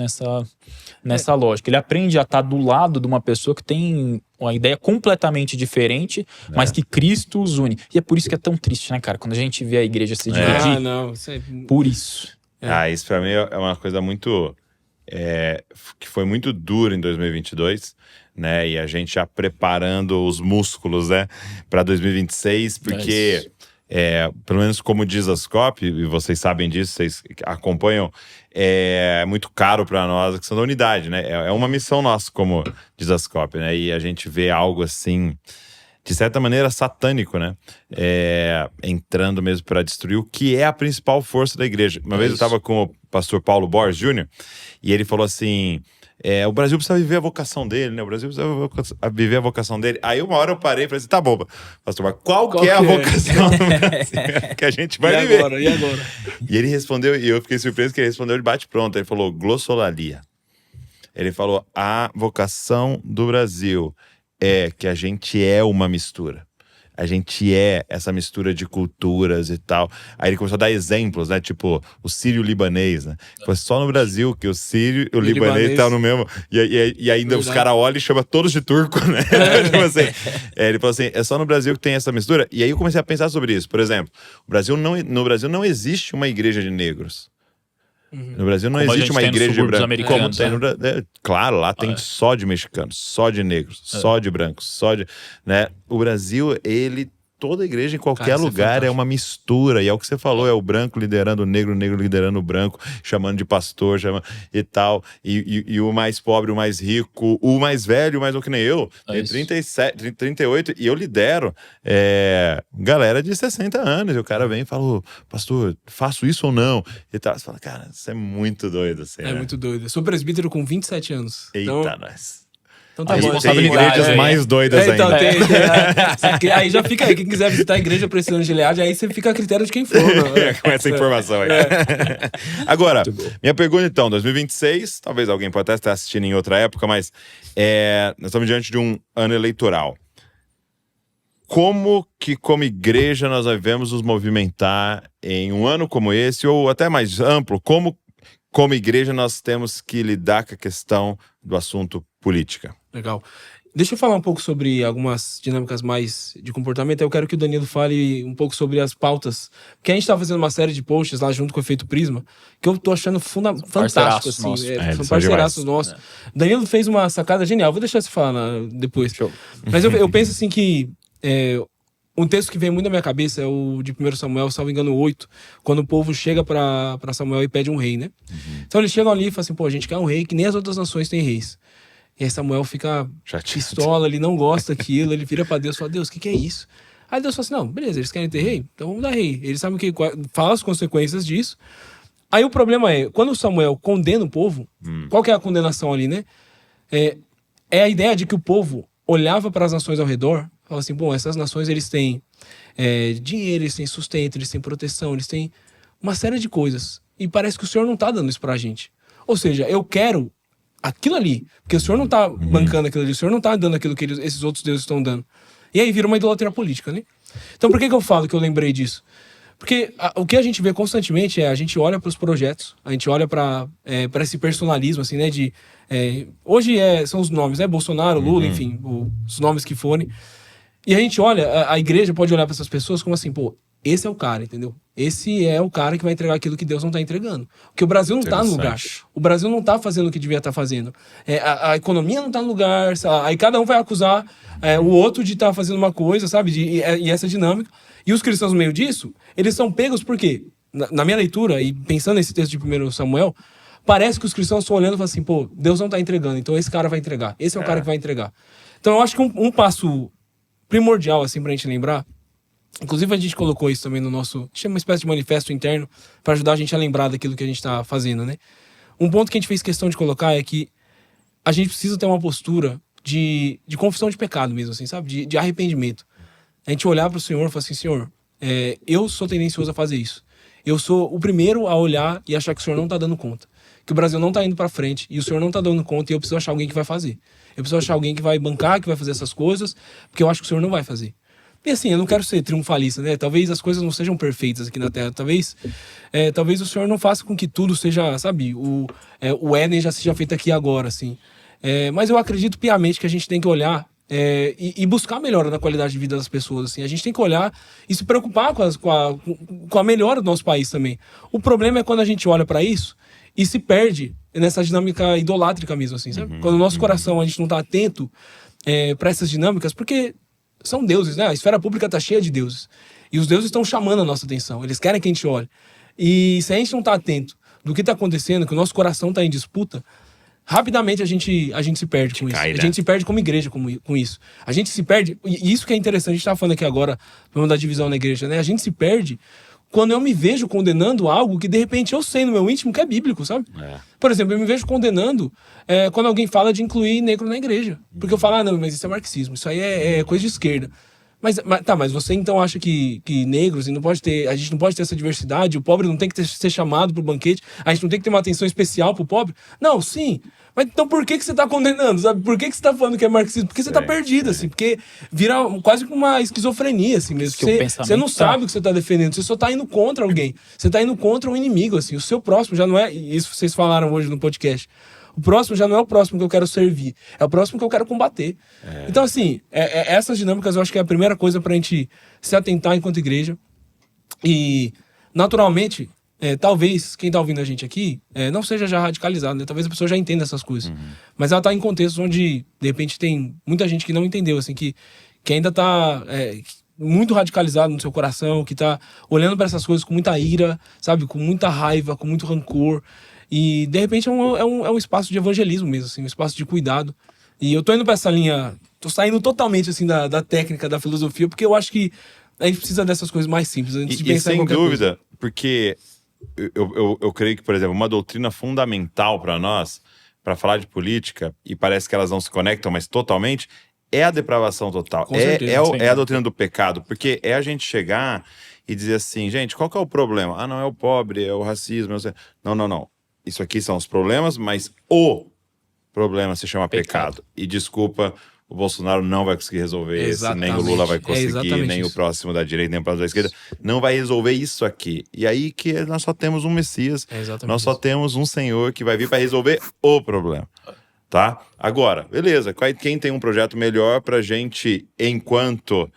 Speaker 2: nessa lógica. Ele aprende a estar do lado de uma pessoa que tem uma ideia completamente diferente, mas que Cristo os une. E é por isso que é tão triste, né, cara? Quando a gente vê a igreja se dividir. Por isso.
Speaker 1: Isso pra mim é uma coisa muito... que foi muito duro em 2022, né? E a gente já preparando os músculos, né? Para 2026, porque pelo menos como diz a Zascope, e vocês sabem disso, vocês acompanham, é muito caro para nós a questão da unidade, né? É uma missão nossa, como diz a Zascope, né? E a gente vê algo assim, de certa maneira, satânico, né? Entrando mesmo para destruir o que é a principal força da igreja. Uma vez eu estava com o pastor Paulo Borges Jr., e ele falou assim, o Brasil precisa viver a vocação dele, né? O Brasil precisa viver a vocação dele. Aí uma hora eu parei e falei assim, tá bom, pastor, mas qual que é a vocação do Brasil que a gente vai viver?
Speaker 3: E agora?
Speaker 1: E ele respondeu, e eu fiquei surpreso que ele respondeu de bate-pronto. Ele falou, glossolalia. Ele falou, a vocação do Brasil é que a gente é uma mistura. A gente é essa mistura de culturas e tal. Aí ele começou a dar exemplos, né? Tipo, o sírio-libanês, né? Foi só no Brasil que o sírio e o libanês estavam no mesmo... E ainda os caras olham e chamam todos de turco, né? Tipo assim, ele falou assim, é só no Brasil que tem essa mistura. E aí eu comecei a pensar sobre isso. Por exemplo, no Brasil não existe uma igreja de negros. No Brasil não existe uma igreja de brancos. Como tem claro, lá tem só de mexicanos, só de negros, só de brancos, só de... Né? O Brasil, ele toda igreja, em qualquer
Speaker 3: Cara, isso é
Speaker 1: lugar, é
Speaker 3: fantástico.
Speaker 1: uma mistura. E é o que você falou, é o branco liderando o negro liderando o branco, chamando de pastor, e tal. E o mais pobre, o mais rico, o mais velho, o mais ou que nem eu, tem 37, 38, e eu lidero galera de 60 anos. E o cara vem e fala, pastor, faço isso ou não? E tal. Você fala, cara, isso é muito doido, assim,
Speaker 3: É
Speaker 1: né?
Speaker 3: muito doido. Eu sou presbítero com 27 anos.
Speaker 1: Eita,
Speaker 3: Então,
Speaker 1: nós.
Speaker 3: então tá
Speaker 1: Aí
Speaker 3: bom.
Speaker 1: tem igrejas mais doidas
Speaker 3: então,
Speaker 1: ainda.
Speaker 3: aí já fica aí. Quem quiser visitar a igreja precisando de Gilead, aí você fica a critério de quem for.
Speaker 1: Com essa informação aí. Agora, minha pergunta então, 2026, talvez alguém possa até estar assistindo em outra época, mas nós estamos diante de um ano eleitoral. Como que, como igreja, nós devemos nos movimentar em um ano como esse, ou até mais amplo, como igreja nós temos que lidar com a questão do assunto política?
Speaker 3: Legal. Deixa eu falar um pouco sobre algumas dinâmicas mais de comportamento. Eu quero que o Danilo fale um pouco sobre as pautas. Porque a gente tá fazendo uma série de posts lá junto com o Efeito Prisma, que eu tô achando fantástico, assim.
Speaker 2: Nosso.
Speaker 3: São parceiraços nossos. Danilo fez uma sacada genial. Vou deixar você falar depois.
Speaker 2: Show.
Speaker 3: Mas eu penso assim que um texto que vem muito na minha cabeça é o de 1 Samuel, salvo engano, 8, quando o povo chega pra Samuel e pede um rei, né? Então eles chegam ali e falam assim, pô, a gente quer um rei que nem as outras nações têm reis. E aí Samuel fica pistola, ele não gosta daquilo, ele vira pra Deus e fala, Deus, o que é isso? Aí Deus fala assim, não, beleza, eles querem ter rei? Então vamos dar rei. Eles sabem fala as consequências disso. Aí o problema é, quando Samuel condena o povo, qual que é a condenação ali, né? É a ideia de que o povo olhava para as nações ao redor, falava assim, bom, essas nações eles têm dinheiro, eles têm sustento, eles têm proteção, eles têm uma série de coisas. E parece que o Senhor não tá dando isso pra gente. Ou seja, eu quero aquilo ali, porque o Senhor não tá bancando aquilo ali, o Senhor não tá dando aquilo que esses outros deuses estão dando. E aí vira uma idolatria política, né? Então por que eu falo que eu lembrei disso? Porque o que a gente vê constantemente a gente olha para os projetos, a gente olha para esse personalismo, assim, né? Hoje são os nomes, né? Bolsonaro, Lula, enfim, os nomes que forem. E a gente olha, a igreja pode olhar para essas pessoas como assim, pô, esse é o cara, entendeu? Esse é o cara que vai entregar aquilo que Deus não tá entregando. Porque o Brasil não tá no lugar. O Brasil não tá fazendo o que devia estar fazendo. A economia não tá no lugar, aí cada um vai acusar o outro de estar fazendo uma coisa, sabe? E essa dinâmica. E os cristãos no meio disso, eles são pegos porque, na minha leitura, e pensando nesse texto de 1 Samuel, parece que os cristãos estão olhando e falam assim, pô, Deus não tá entregando, então esse cara vai entregar. Esse é o cara que vai entregar. Então eu acho que um passo primordial, assim, pra gente lembrar, inclusive a gente colocou isso também no nosso, chama uma espécie de manifesto interno, para ajudar a gente a lembrar daquilo que a gente tá fazendo, né? Um ponto que a gente fez questão de colocar é que a gente precisa ter uma postura de confissão de pecado mesmo, assim, sabe? De arrependimento. A gente olhar para o Senhor e falar assim, Senhor, eu sou tendencioso a fazer isso. Eu sou o primeiro a olhar e achar que o Senhor não tá dando conta. Que o Brasil não tá indo para frente e o Senhor não tá dando conta e eu preciso achar alguém que vai fazer. Eu preciso achar alguém que vai bancar, que vai fazer essas coisas, porque eu acho que o Senhor não vai fazer. E assim, eu não quero ser triunfalista, né? Talvez as coisas não sejam perfeitas aqui na Terra. Talvez o Senhor não faça com que tudo seja, sabe, o Éden já seja feito aqui agora, assim. Mas eu acredito piamente que a gente tem que olhar e buscar a melhora na qualidade de vida das pessoas, assim. A gente tem que olhar e se preocupar com a melhora do nosso país também. O problema é quando a gente olha para isso e se perde nessa dinâmica idolátrica mesmo, assim, sabe? Quando o nosso coração, a gente não tá atento para essas dinâmicas, porque são deuses, né? A esfera pública tá cheia de deuses. E os deuses estão chamando a nossa atenção. Eles querem que a gente olhe. E se a gente não tá atento do que tá acontecendo, que o nosso coração tá em disputa, rapidamente a gente se perde com isso. A gente se perde como igreja com isso. A gente se perde... E isso que é interessante, a gente tá falando aqui agora, da divisão na igreja, né? A gente se perde quando eu me vejo condenando algo que, de repente, eu sei no meu íntimo que é bíblico, sabe? Por exemplo, eu me vejo condenando quando alguém fala de incluir negro na igreja. Porque eu falo, não, mas isso é marxismo, isso aí é coisa de esquerda. Mas você então acha que negros, a gente não pode ter essa diversidade, o pobre não tem que ser chamado pro banquete, a gente não tem que ter uma atenção especial pro pobre? Não, sim. Mas então por que você tá condenando, sabe? Por que você tá falando que é marxismo? Porque você tá perdido, assim, porque vira quase uma esquizofrenia, assim mesmo. Você não sabe o que você tá defendendo, você só tá indo contra alguém. Você tá indo contra um inimigo, assim. O seu próximo já não é, isso vocês falaram hoje no podcast, o próximo já não é o próximo que eu quero servir, é o próximo que eu quero combater. Então, assim, essas dinâmicas eu acho que é a primeira coisa pra gente se atentar enquanto igreja. E, naturalmente, talvez quem tá ouvindo a gente aqui não seja já radicalizado, né? Talvez a pessoa já entenda essas coisas. Mas ela tá em contextos onde, de repente, tem muita gente que não entendeu, assim, que ainda tá muito radicalizado no seu coração, que tá olhando para essas coisas com muita ira, sabe? Com muita raiva, com muito rancor. E, de repente, é um espaço de evangelismo mesmo, assim, um espaço de cuidado. E eu tô indo pra essa linha, tô saindo totalmente, assim, da técnica, da filosofia, porque eu acho que a gente precisa dessas coisas mais simples, antes de pensar em qualquer coisa.
Speaker 1: Sem dúvida, porque eu creio que, por exemplo, uma doutrina fundamental para nós, para falar de política, e parece que elas não se conectam, mas totalmente, é a depravação total.
Speaker 3: Com certeza,
Speaker 1: é a doutrina do pecado, porque é a gente chegar e dizer assim, gente, qual que é o problema? Ah, não, é o pobre, é o racismo. Não. Isso aqui são os problemas, mas o problema se chama pecado. E desculpa, o Bolsonaro não vai conseguir resolver esse, nem o Lula vai conseguir, nem o próximo da direita, nem o próximo da esquerda. Não vai resolver isso aqui. E aí que nós só temos um Messias, nós só temos um Senhor que vai vir para resolver o problema. Tá? Agora, beleza, quem tem um projeto melhor pra gente, enquanto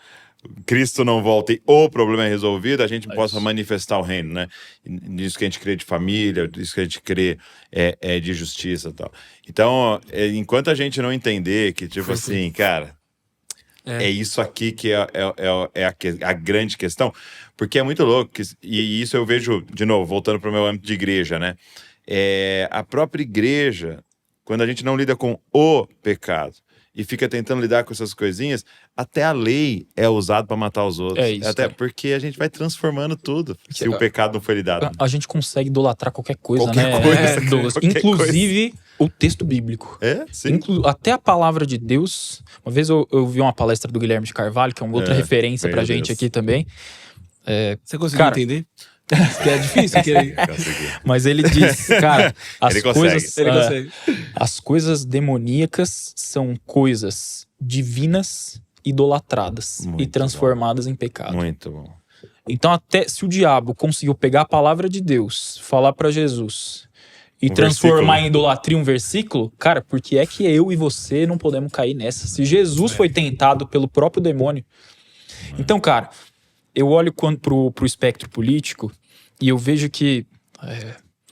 Speaker 1: Cristo não volta e o problema é resolvido, a gente possa manifestar o reino, né? Nisso que a gente crê de família, nisso que a gente crê de justiça e tal. Então, enquanto a gente não entender que, tipo assim, cara, é isso aqui que é a grande questão, porque é muito louco, e isso eu vejo, de novo, voltando para o meu âmbito de igreja, né? A própria igreja, quando a gente não lida com o pecado e fica tentando lidar com essas coisinhas, até a lei é usada para matar os outros.
Speaker 2: Isso,
Speaker 1: até porque a gente vai transformando tudo, se o pecado não foi lidado.
Speaker 2: A gente consegue idolatrar qualquer coisa,
Speaker 1: qualquer
Speaker 2: né?
Speaker 1: Coisa,
Speaker 2: inclusive o texto bíblico.
Speaker 1: Sim.
Speaker 2: Até a palavra de Deus. Uma vez eu vi uma palestra do Guilherme de Carvalho, que é uma outra referência pra gente aqui também.
Speaker 3: Você conseguiu entender? Que é difícil.
Speaker 2: Mas ele diz, cara,
Speaker 3: consegue.
Speaker 2: As coisas demoníacas são coisas divinas idolatradas e transformadas em pecado.
Speaker 1: Muito bom.
Speaker 2: Então, até se o diabo conseguiu pegar a palavra de Deus, falar pra Jesus e transformar em idolatria um versículo, cara, por que é que eu e você não podemos cair nessa? Se Jesus foi tentado pelo próprio demônio. Então, cara, eu olho pro espectro político e eu vejo que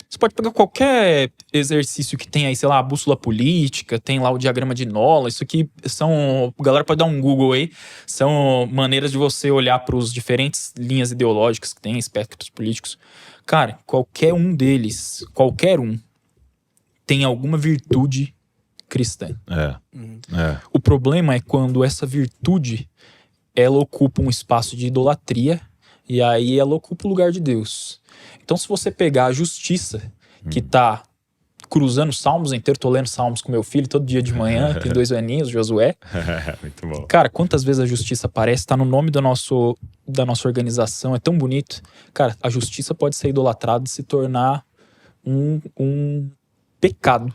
Speaker 2: você pode pegar qualquer exercício que tem aí, sei lá, a bússola política, tem lá o diagrama de Nolan, isso aqui são... A galera pode dar um Google aí, são maneiras de você olhar para os diferentes linhas ideológicas que tem, espectros políticos. Cara, qualquer um deles, tem alguma virtude cristã. O problema é quando essa virtude ela ocupa um espaço de idolatria e aí ela ocupa o lugar de Deus. Então, se você pegar a justiça, que tá cruzando salmos inteiros, tô lendo salmos com meu filho todo dia de manhã, tem 2 aninhos, Josué.
Speaker 1: Muito bom.
Speaker 2: Cara, quantas vezes a justiça aparece, tá no nome da nossa organização, é tão bonito. Cara, a justiça pode ser idolatrada e se tornar um pecado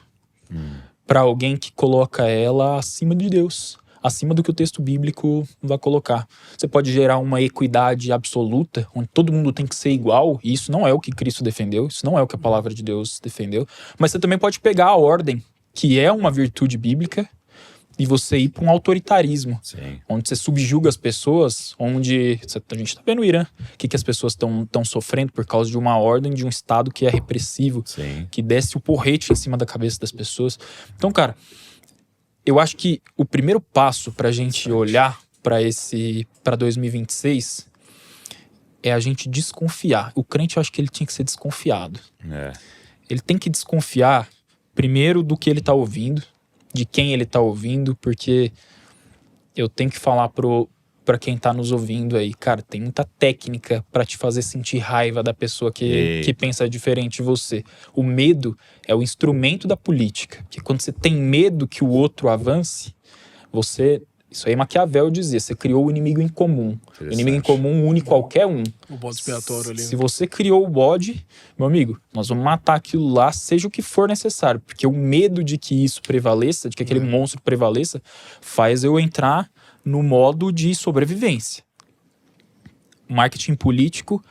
Speaker 2: para alguém que coloca ela acima de Deus, acima do que o texto bíblico vai colocar. Você pode gerar uma equidade absoluta, onde todo mundo tem que ser igual, e isso não é o que Cristo defendeu, isso não é o que a palavra de Deus defendeu. Mas você também pode pegar a ordem, que é uma virtude bíblica, e você ir para um autoritarismo, onde você subjuga as pessoas, onde a gente está vendo no Irã, o que as pessoas estão sofrendo por causa de uma ordem de um Estado que é repressivo, que desce o porrete em cima da cabeça das pessoas. Então, cara, eu acho que o primeiro passo para a gente olhar para 2026 é a gente desconfiar. O crente, eu acho que ele tinha que ser desconfiado. Ele tem que desconfiar primeiro do que ele está ouvindo, de quem ele tá ouvindo, porque eu tenho que falar pra quem tá nos ouvindo aí, cara, tem muita técnica pra te fazer sentir raiva da pessoa que pensa diferente de você. O medo é o instrumento da política, porque quando você tem medo que o outro avance, isso aí Maquiavel dizia, você criou o inimigo em comum. O inimigo em comum une qualquer um.
Speaker 3: O bode expiatório ali.
Speaker 2: Se você criou o bode, meu amigo, nós vamos matar aquilo lá, seja o que for necessário. Porque o medo de que isso prevaleça, de que aquele monstro prevaleça, faz eu entrar no modo de sobrevivência. O marketing político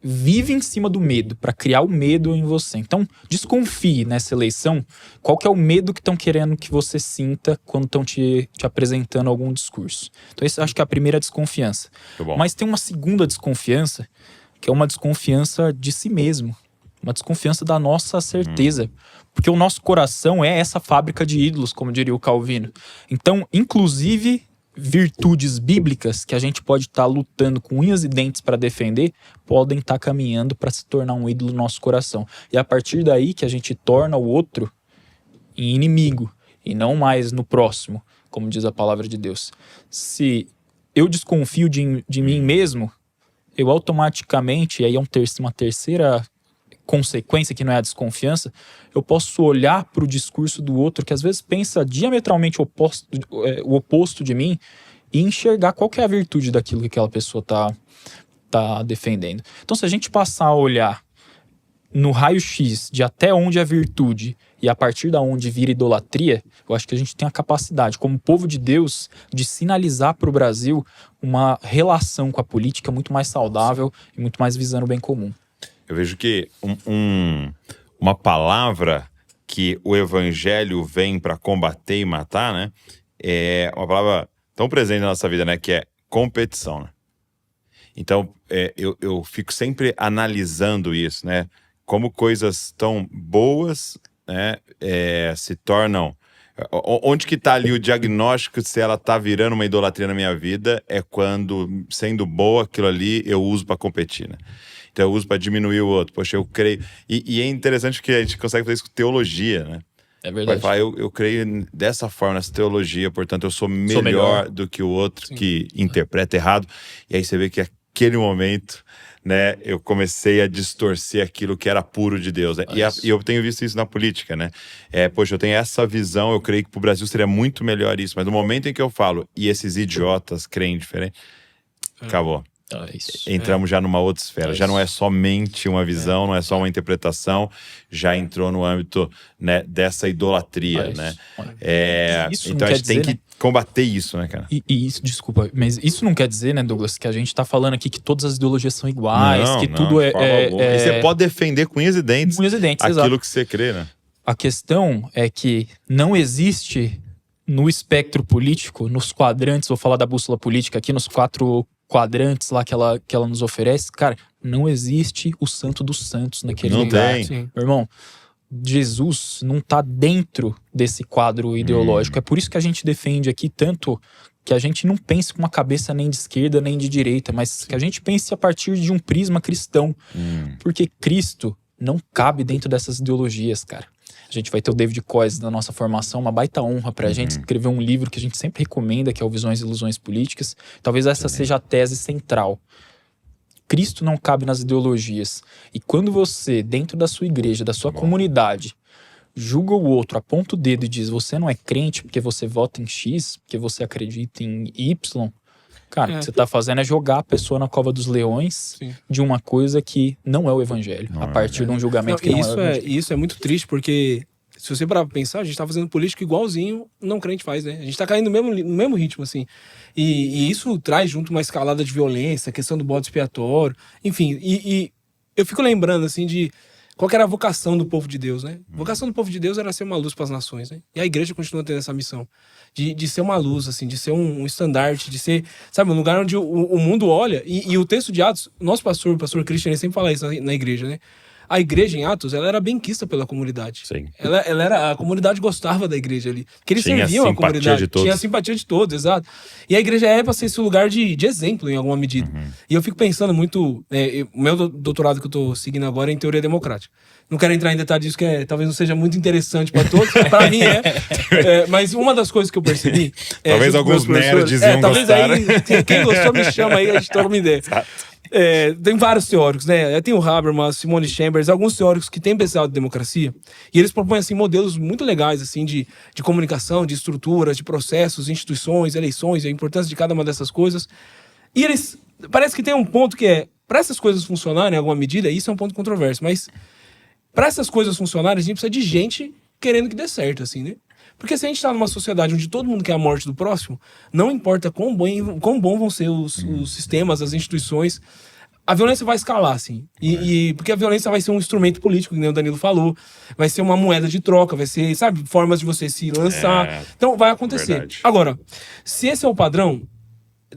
Speaker 2: vive em cima do medo, para criar o medo em você. Então, desconfie nessa eleição qual que é o medo que estão querendo que você sinta quando estão te apresentando algum discurso. Então, esse acho que é a primeira desconfiança. Mas tem uma segunda desconfiança, que é uma desconfiança de si mesmo. Uma desconfiança da nossa certeza. Porque o nosso coração é essa fábrica de ídolos, como diria o Calvino. Então, inclusive, virtudes bíblicas que a gente pode estar lutando com unhas e dentes para defender, podem estar caminhando para se tornar um ídolo no nosso coração. E a partir daí que a gente torna o outro em inimigo e não mais no próximo, como diz a palavra de Deus. Se eu desconfio de mim mesmo, eu automaticamente, e aí é uma terceira consequência que não é a desconfiança, eu posso olhar para o discurso do outro que às vezes pensa diametralmente o oposto de mim e enxergar qual que é a virtude daquilo que aquela pessoa tá defendendo. Então, se a gente passar a olhar no raio-x de até onde é virtude e a partir da onde vira idolatria, eu acho que a gente tem a capacidade, como povo de Deus, de sinalizar para o Brasil uma relação com a política muito mais saudável e muito mais visando o bem comum.
Speaker 1: Eu vejo que uma palavra que o evangelho vem para combater e matar, né? É uma palavra tão presente na nossa vida, né? Que é competição, né? Então, eu fico sempre analisando isso, né? Como coisas tão boas, né? Se tornam... Onde que tá ali o diagnóstico se ela tá virando uma idolatria na minha vida é quando, sendo boa, aquilo ali eu uso para competir, né? Então eu uso para diminuir o outro. Poxa, eu creio... E é interessante que a gente consegue fazer isso com teologia, né?
Speaker 2: É verdade.
Speaker 1: Vai falar, eu creio dessa forma, nessa teologia, portanto eu sou melhor do que o outro. Sim. Que interpreta errado. E aí você vê que aquele momento, né, eu comecei a distorcer aquilo que era puro de Deus, né? E eu tenho visto isso na política, né? Poxa, eu tenho essa visão, eu creio que pro Brasil seria muito melhor isso, mas no momento em que eu falo, e esses idiotas creem diferente, acabou. Entramos já numa outra esfera, já não é somente uma visão, não é só uma interpretação, já entrou no âmbito, né, dessa idolatria, né? Então a gente tem que combater isso, né, cara?
Speaker 2: E isso, desculpa, mas isso não quer dizer, né, Douglas, que a gente tá falando aqui que todas as ideologias são iguais, que tudo
Speaker 1: E você pode defender com unhas e dentes, aquilo
Speaker 2: exato.
Speaker 1: Que você crê, né?
Speaker 2: A questão é que não existe no espectro político, nos quadrantes, vou falar da bússola política aqui, nos 4 quadrantes lá que ela nos oferece, cara, não existe o santo dos santos naquele lugar.
Speaker 1: Não tem.
Speaker 2: Meu irmão, Jesus não tá dentro desse quadro ideológico. É por isso que a gente defende aqui tanto que a gente não pense com uma cabeça nem de esquerda nem de direita, mas que a gente pense a partir de um prisma cristão. Porque Cristo não cabe dentro dessas ideologias, cara. A gente vai ter o David Koz na nossa formação, uma baita honra pra gente escrever um livro que a gente sempre recomenda, que é o Visões e Ilusões Políticas. Talvez essa seja a tese central. Cristo não cabe nas ideologias. E quando você, dentro da sua igreja, da sua comunidade, julga o outro, aponta o dedo e diz, você não é crente porque você vota em X, porque você acredita em Y... Cara, o que você tá fazendo é jogar a pessoa na cova dos leões de uma coisa que não é o evangelho. A partir de um julgamento que não é o evangelho.
Speaker 3: Isso é muito triste, porque se você parar pra pensar, a gente tá fazendo política igualzinho não crente faz, né? A gente tá caindo no mesmo ritmo, assim. E isso traz junto uma escalada de violência, a questão do bode expiatório, enfim. E eu fico lembrando, assim, de qual que era a vocação do povo de Deus, né? A vocação do povo de Deus era ser uma luz para as nações, né? E a igreja continua tendo essa missão de ser uma luz, assim, de ser um estandarte, de ser, sabe, um lugar onde o mundo olha. E o texto de Atos, nosso pastor, o pastor Christian, ele sempre fala isso na igreja, né? A igreja em Atos, ela era benquista pela comunidade.
Speaker 1: Sim.
Speaker 3: Ela era, a comunidade gostava da igreja ali. Porque eles serviam a comunidade. Tinha a simpatia de todos, exato. E a igreja é para ser esse lugar de exemplo, em alguma medida. E eu fico pensando muito... o meu doutorado que eu tô seguindo agora é em teoria democrática. Não quero entrar em detalhes disso, que talvez não seja muito interessante para todos. Para mim mas uma das coisas que eu percebi...
Speaker 1: talvez alguns nerds iam
Speaker 3: talvez
Speaker 1: gostar.
Speaker 3: Aí, quem gostou me chama aí, a gente troca uma ideia. Tem vários teóricos, né? Tem o Habermas, Simone Chambers, alguns teóricos que têm pesquisado de democracia, e eles propõem, assim, modelos muito legais, assim, de comunicação, de estruturas, de processos, instituições, eleições, a importância de cada uma dessas coisas. E eles... Parece que tem um ponto que para essas coisas funcionarem em alguma medida, isso é um ponto controverso, mas para essas coisas funcionarem, a gente precisa de gente querendo que dê certo, assim, né? Porque se a gente tá numa sociedade onde todo mundo quer a morte do próximo, não importa quão bom vão ser os sistemas, as instituições, a violência vai escalar, assim. Porque a violência vai ser um instrumento político, que nem o Danilo falou, vai ser uma moeda de troca, vai ser, sabe, formas de você se lançar. Então, vai acontecer.
Speaker 1: Verdade.
Speaker 3: Agora, se esse é o padrão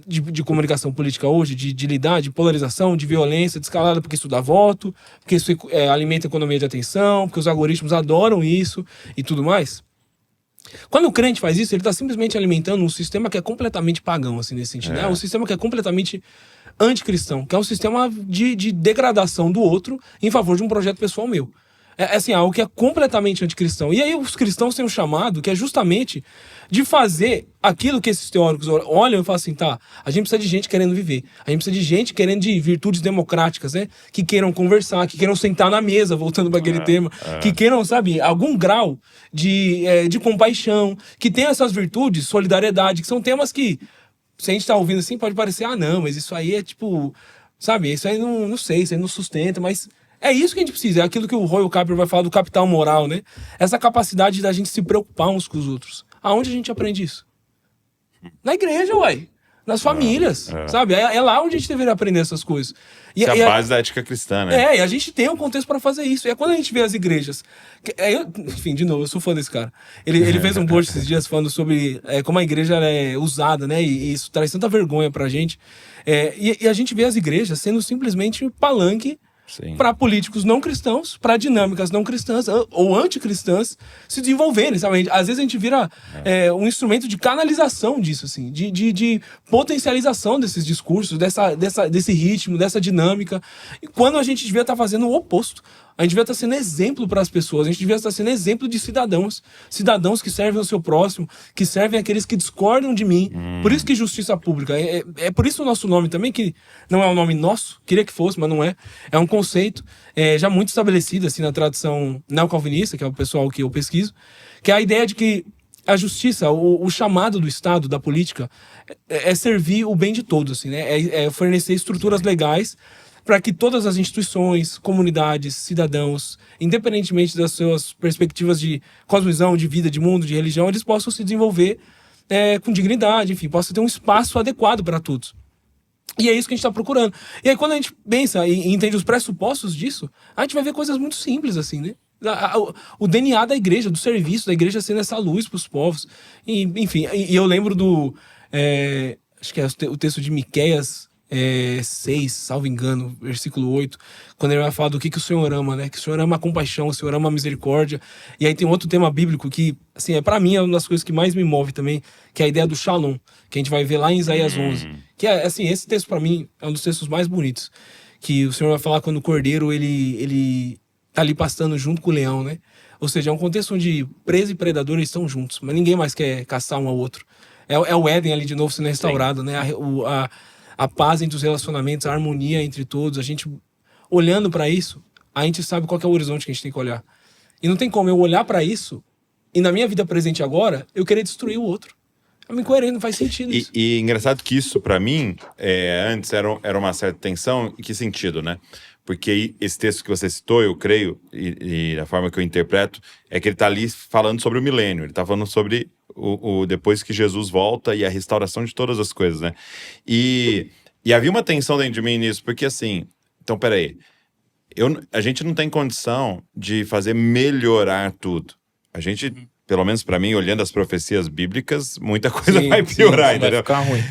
Speaker 3: de comunicação política hoje, de lidar, de polarização, de violência, de escalada, porque isso dá voto, porque isso alimenta a economia de atenção, porque os algoritmos adoram isso e tudo mais... Quando o crente faz isso, ele está simplesmente alimentando um sistema que é completamente pagão, assim, nesse sentido. É um sistema que é completamente anticristão, que é um sistema de degradação do outro em favor de um projeto pessoal meu. É assim, algo que é completamente anticristão. E aí os cristãos têm um chamado que é justamente de fazer aquilo que esses teóricos olham e falam assim, tá, a gente precisa de gente querendo viver. A gente precisa de gente querendo de virtudes democráticas, né? Que queiram conversar, que queiram sentar na mesa, voltando para aquele tema. Que queiram, sabe, algum grau de compaixão, que tenham essas virtudes, solidariedade, que são temas que, se a gente tá ouvindo assim, pode parecer, não, mas isso aí é tipo, sabe, isso aí não sei, isso aí não sustenta, mas... É isso que a gente precisa, é aquilo que o Roy Capper vai falar do capital moral, né? Essa capacidade da gente se preocupar uns com os outros. Aonde a gente aprende isso? Na igreja, uai. Nas famílias, sabe? É lá onde a gente deveria aprender essas coisas.
Speaker 1: Isso é a base da ética cristã, né?
Speaker 3: E a gente tem um contexto para fazer isso. E é quando a gente vê as igrejas... enfim, de novo, eu sou fã desse cara. Ele fez um post esses dias falando sobre como a igreja é usada, né? E isso traz tanta vergonha pra gente. E a gente vê as igrejas sendo simplesmente palanque para políticos não cristãos, para dinâmicas não cristãs ou anticristãs se desenvolverem, sabe? Às vezes a gente vira um instrumento de canalização disso, assim, de potencialização desses discursos, desse ritmo, dessa dinâmica, e quando a gente devia estar fazendo o oposto. A gente devia estar sendo exemplo para as pessoas, a gente devia estar sendo exemplo de cidadãos que servem ao seu próximo, que servem àqueles que discordam de mim. Por isso que justiça pública, é por isso o nosso nome também, que não é um nome nosso, queria que fosse, mas não é. É um conceito já muito estabelecido assim, na tradição neocalvinista, que é o pessoal que eu pesquiso, que é a ideia de que a justiça, o chamado do Estado, da política, é servir o bem de todos, assim, né? É fornecer estruturas legais para que todas as instituições, comunidades, cidadãos, independentemente das suas perspectivas de cosmovisão, de vida, de mundo, de religião, eles possam se desenvolver com dignidade, enfim, possam ter um espaço adequado para todos. E é isso que a gente está procurando. E aí, quando a gente pensa e entende os pressupostos disso, a gente vai ver coisas muito simples, assim, né? O DNA da igreja, do serviço da igreja sendo essa luz para os povos. Enfim, e eu lembro do... acho que é o texto de Miqueias 6, salvo engano, versículo 8, quando ele vai falar do que o Senhor ama, né? Que o Senhor ama a compaixão, o Senhor ama a misericórdia. E aí tem outro tema bíblico que, assim, pra mim é uma das coisas que mais me move também, que é a ideia do shalom, que a gente vai ver lá em Isaías 11. Que é, assim, esse texto pra mim é um dos textos mais bonitos, que o Senhor vai falar quando o cordeiro, ele tá ali pastando junto com o leão, né? Ou seja, é um contexto onde presa e predador eles estão juntos, mas ninguém mais quer caçar um ao outro. É o Éden ali de novo sendo restaurado, né? A paz entre os relacionamentos, a harmonia entre todos, a gente olhando pra isso, a gente sabe qual que é o horizonte que a gente tem que olhar. E não tem como eu olhar pra isso e na minha vida presente agora, eu querer destruir o outro. É incoerente, não faz sentido isso.
Speaker 1: E engraçado que isso, pra mim, antes era uma certa tensão. Em que sentido, né? Porque esse texto que você citou, eu creio, e a forma que eu interpreto, é que ele tá ali falando sobre o milênio. Ele tá falando sobre depois que Jesus volta e a restauração de todas as coisas, né? E havia uma tensão dentro de mim nisso, porque assim... Então, peraí. A gente não tem condição de fazer melhorar tudo. A gente... Pelo menos pra mim, olhando as profecias bíblicas, muita coisa vai piorar, entendeu?
Speaker 2: Vai ficar ruim.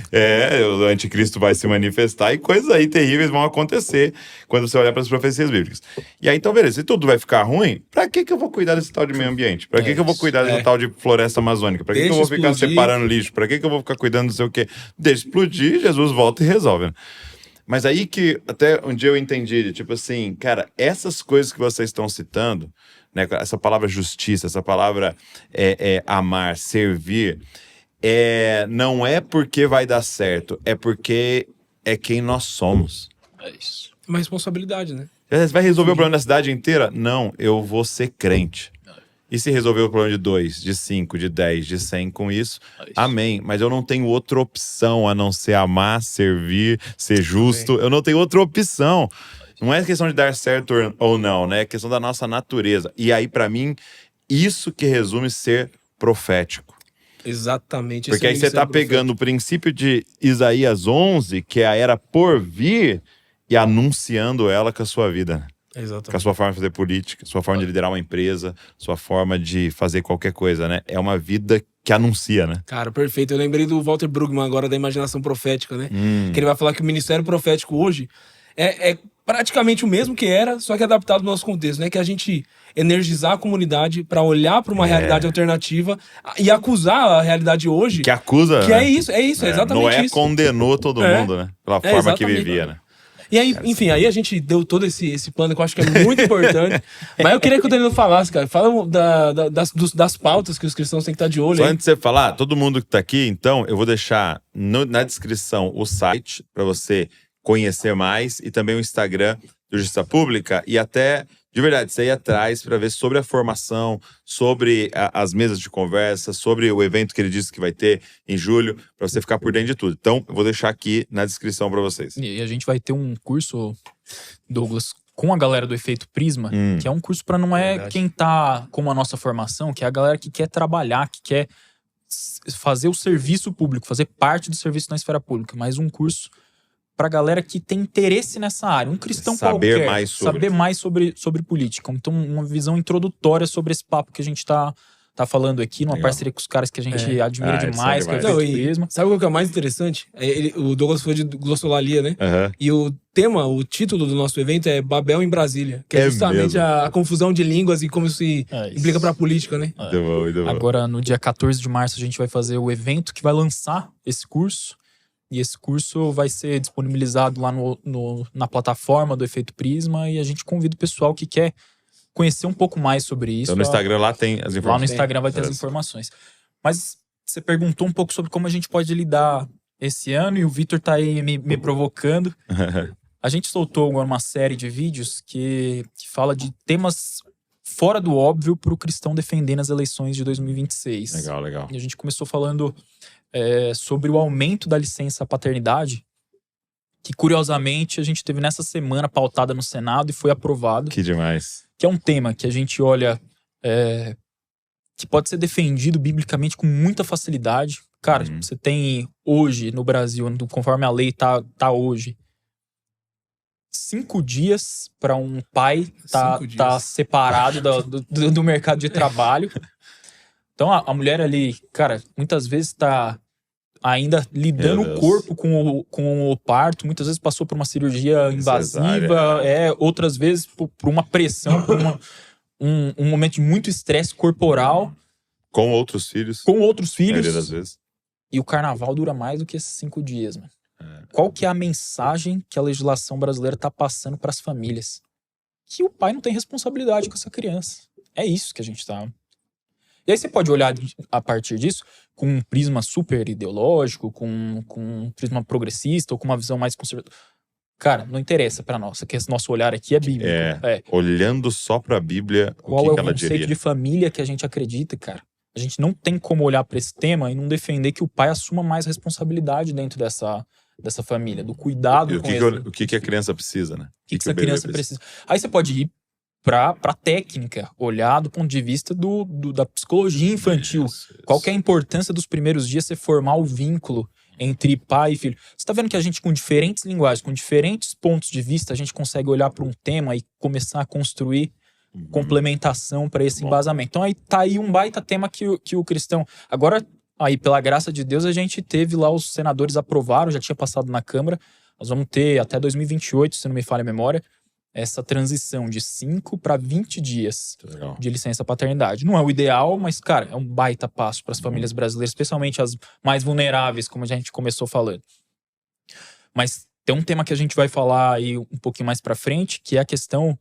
Speaker 1: O anticristo vai se manifestar e coisas aí terríveis vão acontecer quando você olhar para as profecias bíblicas. E aí, então, beleza, se tudo vai ficar ruim, pra que eu vou cuidar desse tal de meio ambiente? Pra que eu vou cuidar desse tal de floresta amazônica? Pra que eu vou ficar separando lixo? Pra que eu vou ficar cuidando do sei o quê? Deixa explodir, Jesus volta e resolve, né? Mas aí que até um dia eu entendi, tipo assim, cara, essas coisas que vocês estão citando, né, essa palavra justiça, essa palavra amar, servir, não é porque vai dar certo, é porque é quem nós somos.
Speaker 2: É isso.
Speaker 3: É uma responsabilidade, né?
Speaker 1: Você vai resolver o problema da cidade inteira? Não, eu vou ser crente. E se resolver o problema de 2, de 5, de 10, de 100 com isso, amém. Mas eu não tenho outra opção a não ser amar, servir, ser justo. Eu não tenho outra opção. Não é questão de dar certo ou não, né? É questão da nossa natureza. E aí, pra mim, isso que resume ser profético.
Speaker 3: Exatamente.
Speaker 1: Porque aí você tá pegando o princípio de Isaías 11, que é a era por vir, e anunciando ela com a sua vida.
Speaker 3: Exatamente.
Speaker 1: Com a sua forma de fazer política, sua forma de liderar uma empresa, sua forma de fazer qualquer coisa, né? É uma vida que anuncia, né?
Speaker 3: Cara, perfeito. Eu lembrei do Walter Brueggemann agora, da imaginação profética, né? Que ele vai falar que o ministério profético hoje praticamente o mesmo que era, só que adaptado ao nosso contexto, né? Que a gente energizar a comunidade para olhar para uma realidade alternativa e acusar a realidade hoje.
Speaker 1: Que acusa.
Speaker 3: Que é isso, é exatamente
Speaker 1: Noé
Speaker 3: isso.
Speaker 1: condenou todo mundo, né? Pela forma que vivia, né?
Speaker 3: E aí, enfim, aí a gente deu todo esse plano que eu acho que é muito importante. Mas eu queria que o Danilo falasse, cara. Fala das pautas que os cristãos têm que estar de olho.
Speaker 1: Só
Speaker 3: aí.
Speaker 1: antes de você falar, todo mundo que tá aqui, então, eu vou deixar na descrição o site para você conhecer mais e também o Instagram do Justiça Pública e até, de verdade, você ir atrás para ver sobre a formação, sobre as mesas de conversa, sobre o evento que ele disse que vai ter em julho, para você ficar por dentro de tudo. Então, eu vou deixar aqui na descrição para vocês.
Speaker 2: E a gente vai ter um curso, Douglas, com a galera do Efeito Prisma, que é um curso para não é quem tá com a nossa formação, que é a galera que quer trabalhar, que quer fazer o serviço público, fazer parte do serviço na esfera pública, mas um curso pra galera que tem interesse nessa área. Um cristão qualquer. Saber mais sobre política. Então, uma visão introdutória sobre esse papo que a gente tá falando aqui, numa parceria com os caras que a gente admira demais, que é o Efeito Prisma.
Speaker 3: Sabe o que é o mais interessante? O Douglas foi de glossolalia, né? E o tema, o título do nosso evento é Babel em Brasília, que é justamente a confusão de línguas e como isso se implica pra política, né?
Speaker 1: Muito bom.
Speaker 2: Agora, no dia 14 de março, a gente vai fazer o evento que vai lançar esse curso. E esse curso vai ser disponibilizado lá na plataforma do Efeito Prisma e a gente convida o pessoal que quer conhecer um pouco mais sobre isso.
Speaker 1: Então no Instagram lá tem as informações.
Speaker 2: Lá no Instagram vai ter as informações. Mas você perguntou um pouco sobre como a gente pode lidar esse ano e o Vitor tá aí me provocando. A gente soltou agora uma série de vídeos que fala de temas fora do óbvio para o cristão defender nas eleições de 2026.
Speaker 1: Legal.
Speaker 2: E a gente começou falando sobre o aumento da licença paternidade, que curiosamente a gente teve nessa semana pautada no Senado e foi aprovado.
Speaker 1: Que demais.
Speaker 2: Que é um tema que a gente olha que pode ser defendido biblicamente com muita facilidade. Cara, você tem hoje no Brasil, conforme a lei tá hoje, 5 dias para um pai tá separado do mercado de trabalho. Então a mulher ali, cara, muitas vezes tá ainda lidando o corpo com o parto, muitas vezes passou por uma cirurgia invasiva, outras vezes por uma pressão, por um momento de muito estresse corporal.
Speaker 1: Com outros filhos.
Speaker 2: Com outros filhos.
Speaker 1: A maioria das vezes.
Speaker 2: E o carnaval dura mais do que esses 5 dias, mano. Qual que é a mensagem que a legislação brasileira tá passando para as famílias? Que o pai não tem responsabilidade com essa criança. É isso que a gente tá... E aí você pode olhar a partir disso com um prisma super ideológico, com um prisma progressista ou com uma visão mais conservadora. Cara, não interessa pra nós, que esse nosso olhar aqui é bíblico.
Speaker 1: Olhando só pra Bíblia,
Speaker 2: qual
Speaker 1: o que
Speaker 2: é o
Speaker 1: ela diria?
Speaker 2: conceito de família que a gente acredita, cara? A gente não tem como olhar pra esse tema e não defender que o pai assuma mais responsabilidade dentro dessa família, do cuidado com ele.
Speaker 1: O que a criança precisa, né?
Speaker 2: O que essa criança precisa. Aí você pode ir pra técnica, olhar do ponto de vista da psicologia infantil. Qual que é a importância dos primeiros dias você formar o vínculo entre pai e filho? Você tá vendo que a gente, com diferentes linguagens, com diferentes pontos de vista, a gente consegue olhar para um tema e começar a construir complementação para esse embasamento. Então aí tá aí um baita tema que o cristão... Agora, aí pela graça de Deus, a gente teve lá, os senadores aprovaram, já tinha passado na Câmara. Nós vamos ter até 2028, se não me falha a memória, essa transição de 5 para 20 dias de licença paternidade. Não é o ideal, mas, cara, é um baita passo para as famílias brasileiras, especialmente as mais vulneráveis, como a gente começou falando. Mas tem um tema que a gente vai falar aí um pouquinho mais para frente, que é a questão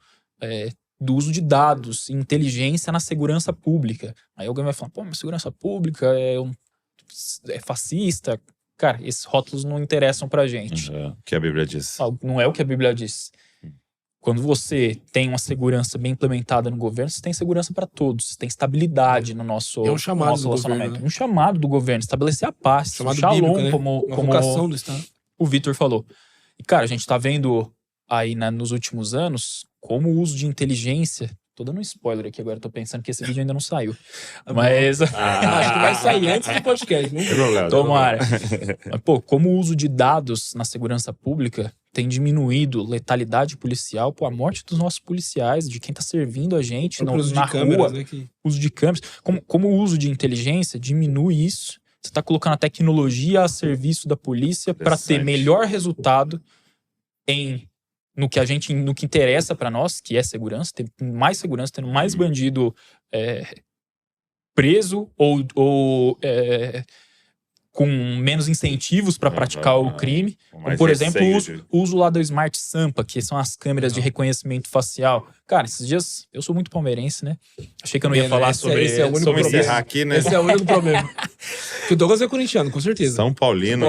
Speaker 2: do uso de dados e inteligência na segurança pública. Aí alguém vai falar, mas segurança pública é fascista. Cara, esses rótulos não interessam pra gente.
Speaker 1: O que a Bíblia diz.
Speaker 2: Não é o que a Bíblia diz. Quando você tem uma segurança bem implementada no governo, você tem segurança para todos. Você tem estabilidade no nosso relacionamento.
Speaker 3: Governo, né?
Speaker 2: Um chamado do governo, estabelecer a paz.
Speaker 3: Chamado
Speaker 2: shalom,
Speaker 3: bíblico, né?
Speaker 2: como
Speaker 3: vocação do Estado.
Speaker 2: O Vitor falou. E, cara, a gente tá vendo aí nos últimos anos como o uso de inteligência... Tô dando um spoiler aqui agora, tô pensando que esse vídeo ainda não saiu. Mas...
Speaker 3: acho que vai sair antes do podcast, né?
Speaker 2: Tomara. Mas, como o uso de dados na segurança pública tem diminuído letalidade policial, a morte dos nossos policiais, de quem tá servindo a gente na rua,
Speaker 3: né,
Speaker 2: uso de câmeras. Como o uso de inteligência diminui isso, você tá colocando a tecnologia a serviço da polícia para ter melhor resultado em no que interessa para nós, que é segurança, ter mais segurança, tendo mais bandido preso ou com menos incentivos para praticar o crime. Como, por exemplo, o uso lá do Smart Sampa, que são as câmeras de reconhecimento facial. Cara, esses dias, eu sou muito palmeirense, né? Achei que eu não ia falar sobre
Speaker 3: esse é o único
Speaker 1: Vamos
Speaker 3: problema.
Speaker 1: encerrar aqui, né?
Speaker 3: Esse é o único problema. Que o Douglas é corintiano, com certeza.
Speaker 1: São Paulino.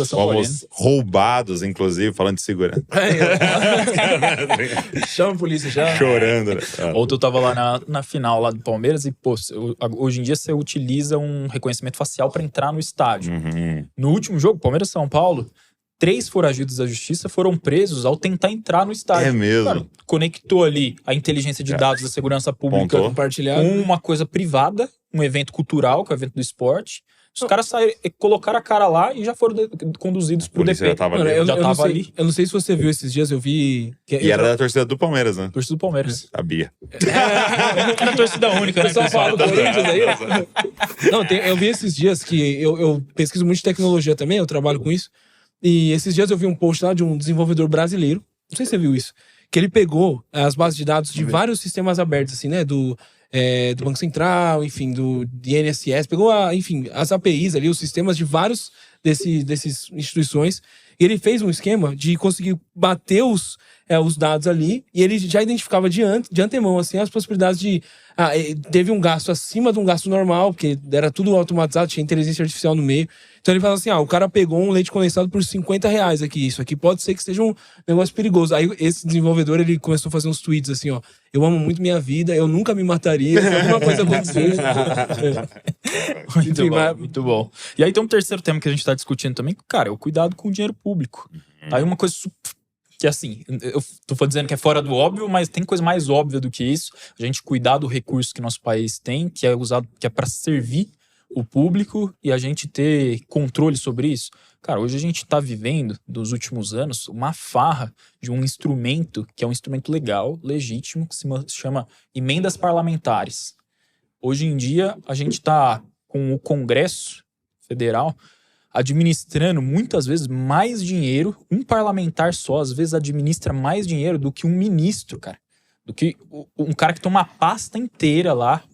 Speaker 1: Fomos roubados, inclusive, falando de segurança.
Speaker 3: Chama a polícia já.
Speaker 1: Chorando, né?
Speaker 2: Ontem eu tava lá na final lá do Palmeiras e, pô, hoje em dia você utiliza um reconhecimento facial para entrar no estádio. No último jogo, Palmeiras e São Paulo, 3 foragidos da justiça foram presos ao tentar entrar no estádio.
Speaker 1: É mesmo?
Speaker 2: Cara, conectou ali a inteligência de dados da segurança pública com uma coisa privada, um evento cultural, que é o evento do esporte. Os caras colocaram a cara lá e já foram conduzidos pro DP.
Speaker 1: Já tava ali.
Speaker 2: Ali.
Speaker 3: Eu não sei se você viu esses dias, eu vi...
Speaker 1: E era da torcida do Palmeiras, né?
Speaker 2: Torcida do Palmeiras.
Speaker 1: Sabia.
Speaker 2: Era a torcida única, né?
Speaker 3: Só falo do Corinthians aí. Não, eu vi esses dias que eu pesquiso muito de tecnologia também, eu trabalho com isso. E esses dias eu vi um post lá de um desenvolvedor brasileiro, não sei se você viu isso, que ele pegou as bases de dados de vários sistemas abertos, assim, né? Do Banco Central, enfim, do INSS, pegou, enfim, as APIs ali, os sistemas de vários desses instituições, e ele fez um esquema de conseguir bater os dados ali, e ele já identificava de antemão, assim, as possibilidades de... teve um gasto acima de um gasto normal, porque era tudo automatizado, tinha inteligência artificial no meio. Então ele falou assim, o cara pegou um leite condensado por R$50 aqui, isso aqui pode ser que seja um negócio perigoso. Aí esse desenvolvedor, ele começou a fazer uns tweets assim, eu amo muito minha vida, eu nunca me mataria, se alguma coisa acontecer.
Speaker 2: Muito bom. E aí tem um terceiro tema que a gente tá discutindo também, cara, é o cuidado com o dinheiro público. Aí uma coisa que, assim, eu tô dizendo que é fora do óbvio, mas tem coisa mais óbvia do que isso. A gente cuidar do recurso que nosso país tem, que é usado, que é para servir o público, e a gente ter controle sobre isso. Cara, hoje a gente tá vivendo, dos últimos anos, uma farra de um instrumento, que é um instrumento legal, legítimo, que se chama emendas parlamentares. Hoje em dia, a gente tá com o Congresso Federal administrando muitas vezes mais dinheiro. Um parlamentar só, às vezes, administra mais dinheiro do que um ministro, cara. Do que um cara que tem uma pasta inteira lá.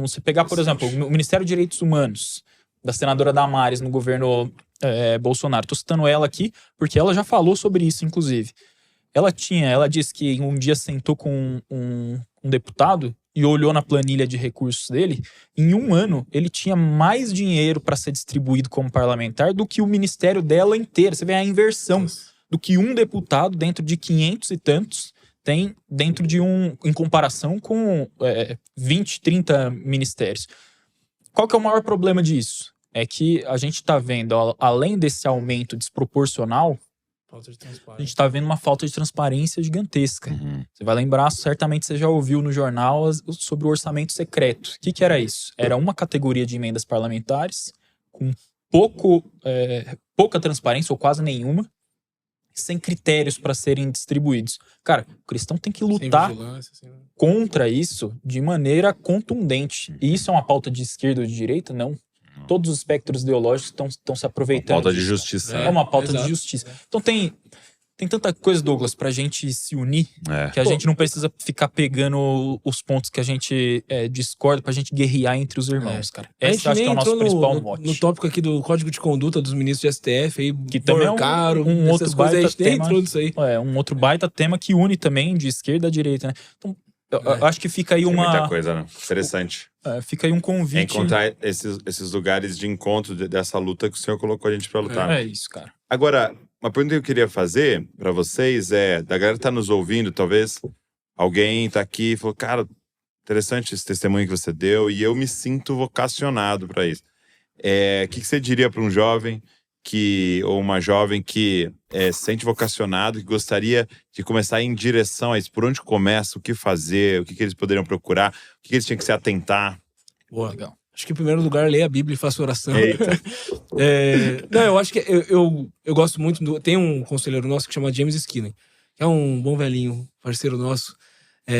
Speaker 2: Você pegar, por exemplo, o Ministério de Direitos Humanos, da senadora Damares no governo Bolsonaro. Tô citando ela aqui porque ela já falou sobre isso, inclusive. Ela disse que um dia sentou com um deputado e olhou na planilha de recursos dele. Em um ano, ele tinha mais dinheiro para ser distribuído como parlamentar do que o ministério dela inteiro. Você vê a inversão do que um deputado, dentro de 500 e tantos, tem dentro de em comparação com 20, 30 ministérios. Qual que é o maior problema disso? É que a gente está vendo, além desse aumento desproporcional, a gente está vendo uma falta de transparência gigantesca. Você vai lembrar, certamente você já ouviu no jornal sobre o orçamento secreto. O que era isso? Era uma categoria de emendas parlamentares com pouca transparência, ou quase nenhuma, sem critérios para serem distribuídos. Cara, o cristão tem que lutar contra isso de maneira contundente. E isso é uma pauta de esquerda ou de direita? Não. Todos os espectros ideológicos estão se aproveitando.
Speaker 1: Uma pauta de justiça.
Speaker 2: É uma pauta de justiça. Então tem tanta coisa, Douglas, pra gente se unir, que a gente não precisa ficar pegando os pontos que a gente discorda pra gente guerrear entre os irmãos, cara. Esse acho que é o nosso principal mote.
Speaker 3: No tópico aqui do Código de Conduta dos Ministros de STF, aí,
Speaker 2: que também é um outro baita tema. Um outro baita tema que une também de esquerda a direita, né? Então, eu acho que fica aí
Speaker 1: muita coisa, né? Interessante.
Speaker 2: Fica aí um convite.
Speaker 1: Encontrar esses lugares de encontro dessa luta que o senhor colocou a gente pra lutar.
Speaker 2: É isso, cara.
Speaker 1: Agora, uma pergunta que eu queria fazer pra vocês da galera que tá nos ouvindo, talvez alguém tá aqui e falou, cara, interessante esse testemunho que você deu e eu me sinto vocacionado pra isso. O que você diria pra um jovem ou uma jovem que se sente vocacionado, que gostaria de começar em direção a isso? Por onde começa? O que fazer? O que eles poderiam procurar? O que eles tinham que se atentar?
Speaker 3: Boa, legal. Acho que em primeiro lugar, leia a Bíblia e faça oração.
Speaker 1: Eita.
Speaker 3: Não, eu acho que eu gosto muito tem um conselheiro nosso que chama James Skinner, que é um bom velhinho, parceiro nosso.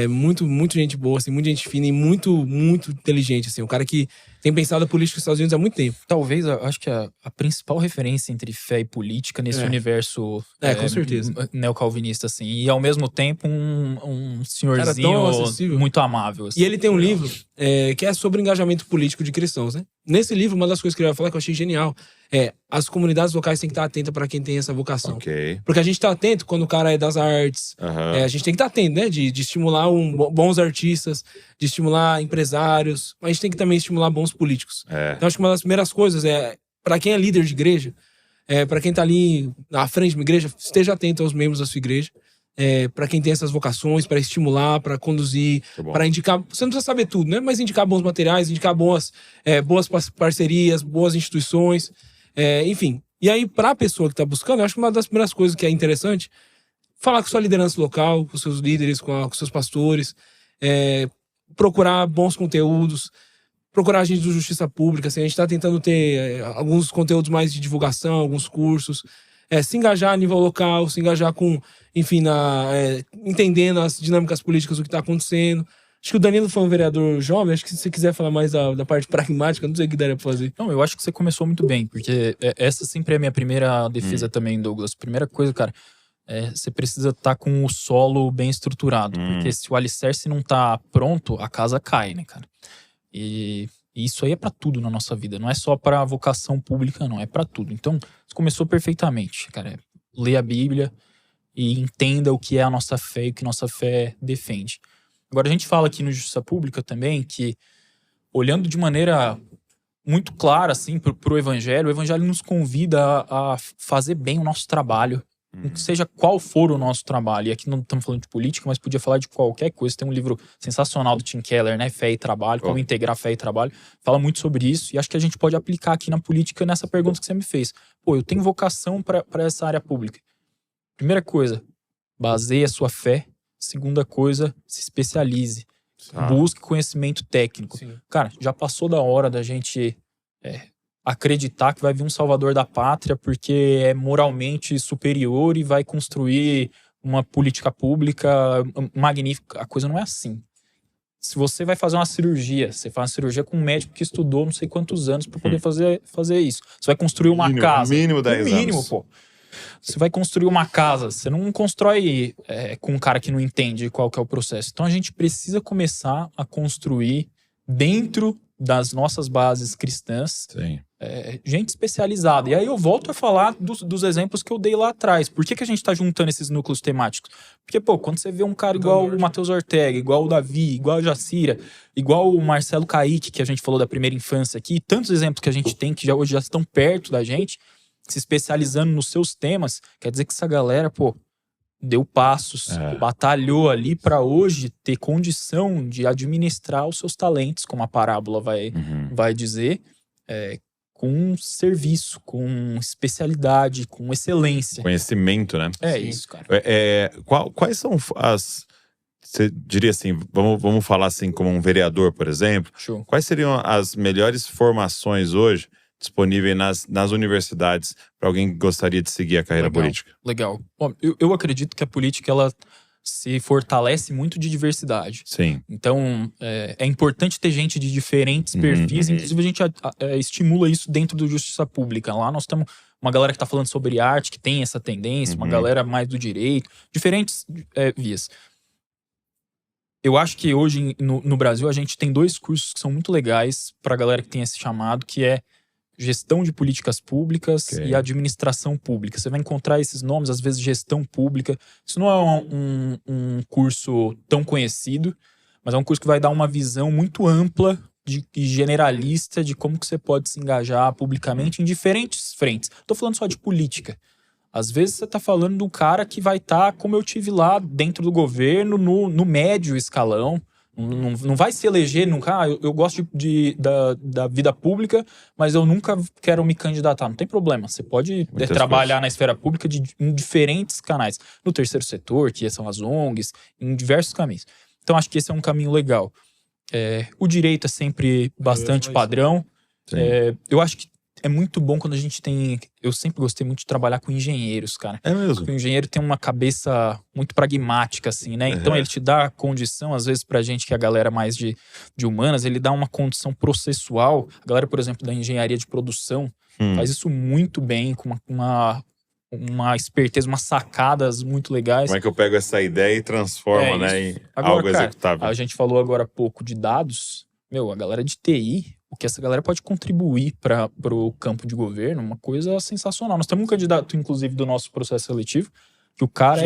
Speaker 3: muito gente boa, assim, muita gente fina e muito inteligente, assim. Um cara que tem pensado a política dos Estados Unidos há muito tempo.
Speaker 2: Talvez, acho que a principal referência entre fé e política nesse universo
Speaker 3: com certeza.
Speaker 2: neocalvinista, assim. E ao mesmo tempo um senhorzinho muito amável. Assim.
Speaker 3: E ele tem um livro que é sobre engajamento político de cristãos, né? Nesse livro, uma das coisas que ele vai falar que eu achei genial as comunidades locais têm que estar atentas para quem tem essa vocação.
Speaker 1: Okay.
Speaker 3: Porque a gente tá atento quando o cara é das artes. A gente tem que estar atento, né? De estimular bons artistas, de estimular empresários. Mas a gente tem que também estimular bons políticos. Então acho que uma das primeiras coisas para quem é líder de igreja, para quem tá ali na frente de uma igreja, esteja atento aos membros da sua igreja. Para quem tem essas vocações, para estimular, para conduzir, para indicar. Você não precisa saber tudo, né? Mas indicar bons materiais, indicar boas parcerias, boas instituições, enfim. E aí, para a pessoa que está buscando, eu acho que uma das primeiras coisas que é interessante, falar com sua liderança local, com seus líderes, com seus pastores, procurar bons conteúdos, procurar agentes de justiça pública. Assim, a gente está tentando ter alguns conteúdos mais de divulgação, alguns cursos. Se engajar a nível local, se engajar com, enfim, entendendo as dinâmicas políticas do que está acontecendo. Acho que o Danilo foi um vereador jovem, acho que se você quiser falar mais da parte pragmática, não sei o que daria pra fazer.
Speaker 2: Não, eu acho que você começou muito bem, porque essa sempre é a minha primeira defesa também, Douglas. Primeira coisa, cara, você precisa estar com o solo bem estruturado, porque se o alicerce não tá pronto, a casa cai, né, cara? E isso aí é pra tudo na nossa vida, não é só pra vocação pública, não, é pra tudo. Então, você começou perfeitamente, cara. Lê a Bíblia e entenda o que é a nossa fé e o que nossa fé defende. Agora, a gente fala aqui no Justiça Pública também que, olhando de maneira muito clara, assim, pro Evangelho, o Evangelho nos convida a fazer bem o nosso trabalho, seja qual for o nosso trabalho. E aqui não estamos falando de política, mas podia falar de qualquer coisa. Tem um livro sensacional do Tim Keller, né? Fé e Trabalho, como integrar fé e trabalho. Fala muito sobre isso e acho que a gente pode aplicar aqui na política nessa pergunta que você me fez. Pô, eu tenho vocação para essa área pública. Primeira coisa, baseie a sua fé. Segunda coisa, se especialize. Busque conhecimento técnico.
Speaker 3: Sim.
Speaker 2: Cara, já passou da hora da gente acreditar que vai vir um salvador da pátria porque é moralmente superior e vai construir uma política pública magnífica. A coisa não é assim. Se você vai fazer uma cirurgia, você faz uma cirurgia com um médico que estudou não sei quantos anos para poder fazer isso. Você vai construir uma casa.
Speaker 1: Mínimo 10 anos.
Speaker 2: Mínimo, pô. Você vai construir uma casa, você não constrói com um cara que não entende qual que é o processo. Então a gente precisa começar a construir dentro das nossas bases cristãs gente especializada. E aí eu volto a falar dos exemplos que eu dei lá atrás. Por que a gente tá juntando esses núcleos temáticos? Porque, pô, quando você vê um cara igual o Matheus Ortega, igual o Davi, igual a Jacira, igual o Marcelo Caíque, que a gente falou da primeira infância aqui, tantos exemplos que a gente tem que hoje já estão perto da gente, se especializando nos seus temas, quer dizer que essa galera, pô, deu passos, batalhou ali para hoje ter condição de administrar os seus talentos, como a parábola vai dizer, com serviço, com especialidade, com excelência.
Speaker 1: Conhecimento, né?
Speaker 2: Isso, cara.
Speaker 1: Quais são você diria assim, vamos falar assim como um vereador, por exemplo.
Speaker 2: Show.
Speaker 1: Quais seriam as melhores formações hoje disponíveis nas universidades para alguém que gostaria de seguir a carreira política?
Speaker 2: Legal. Bom, eu acredito que a política, ela se fortalece muito de diversidade.
Speaker 1: Sim.
Speaker 2: Então, é importante ter gente de diferentes perfis. Inclusive, a gente estimula isso dentro do Justiça Pública. Lá nós temos uma galera que está falando sobre arte, que tem essa tendência, uma galera mais do direito, diferentes vias. Eu acho que hoje no Brasil a gente tem 2 cursos que são muito legais para a galera que tem esse chamado, que é Gestão de Políticas Públicas e Administração Pública. Você vai encontrar esses nomes, às vezes Gestão Pública. Isso não é um curso tão conhecido, mas é um curso que vai dar uma visão muito ampla e generalista de como que você pode se engajar publicamente em diferentes frentes. Estou falando só de política. Às vezes você está falando de um cara que vai estar, como eu tive lá, dentro do governo, no médio escalão. Não vai se eleger nunca. Eu gosto da vida pública, mas eu nunca quero me candidatar. Não tem problema. Você pode trabalhar na esfera pública em diferentes canais. No terceiro setor, que são as ONGs, em diversos caminhos. Então, acho que esse é um caminho legal. O direito é sempre bastante padrão. Eu acho que é muito bom quando a gente tem... Eu sempre gostei muito de trabalhar com engenheiros, cara.
Speaker 1: É mesmo?
Speaker 2: Porque o engenheiro tem uma cabeça muito pragmática, assim, né? Então ele te dá a condição, às vezes pra gente que é a galera mais de humanas, ele dá uma condição processual. A galera, por exemplo, da engenharia de produção, faz isso muito bem, com uma esperteza, umas sacadas muito legais.
Speaker 1: Como é que eu pego essa ideia e transformo, né, em
Speaker 2: agora,
Speaker 1: algo
Speaker 2: cara,
Speaker 1: executável?
Speaker 2: A gente falou agora há pouco de dados. A galera de TI, o que essa galera pode contribuir para o campo de governo, uma coisa sensacional. Nós temos um candidato, inclusive, do nosso processo seletivo, que o cara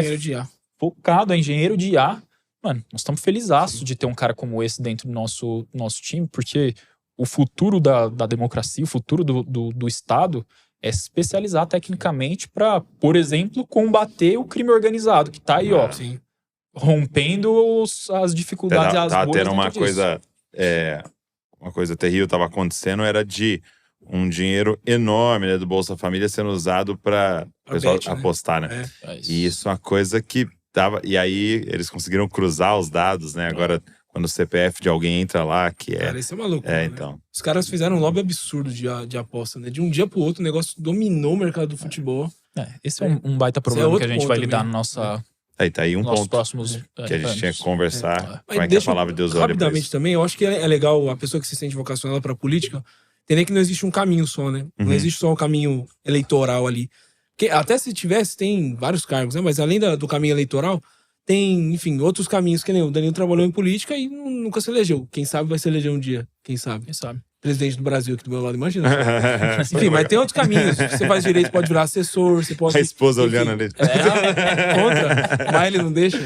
Speaker 2: focado, é engenheiro de IA. Mano, nós estamos felizaços de ter um cara como esse dentro do nosso time, porque o futuro da democracia, o futuro do Estado é se especializar tecnicamente para, por exemplo, combater o crime organizado, que tá aí, rompendo as dificuldades e as bolhas.
Speaker 1: Tá tendo uma coisa terrível estava acontecendo, era de um dinheiro enorme, né, do Bolsa Família sendo usado para o pessoal apostar, né? E isso é uma coisa que tava... E aí eles conseguiram cruzar os dados, né? Agora, quando o CPF de alguém entra lá, que é...
Speaker 3: Cara, isso é maluco.
Speaker 1: Então.
Speaker 3: Os caras fizeram um lobby absurdo de aposta, né? De um dia pro outro, o negócio dominou o mercado do futebol.
Speaker 2: Esse é um baita problema que a gente vai lidar no nossa...
Speaker 1: tá aí um ponto
Speaker 2: próximos
Speaker 1: que a gente tinha que conversar. Como é que
Speaker 3: Deixa
Speaker 1: é a palavra de Deus olha
Speaker 3: rapidamente também, eu acho que é legal a pessoa que se sente vocacionada pra política entender que não existe um caminho só, né? Não existe só um caminho eleitoral ali. Porque até se tivesse, tem vários cargos, né? Mas além do caminho eleitoral, tem, enfim, outros caminhos, que nem o Danilo trabalhou em política e nunca se elegeu. Quem sabe vai se eleger um dia. Quem sabe? Presidente do Brasil aqui do meu lado, imagina. Enfim, mas tem outros caminhos. Você faz direito, pode virar assessor, você pode...
Speaker 1: A esposa olhando ali.
Speaker 3: Contra, mas ele não deixa.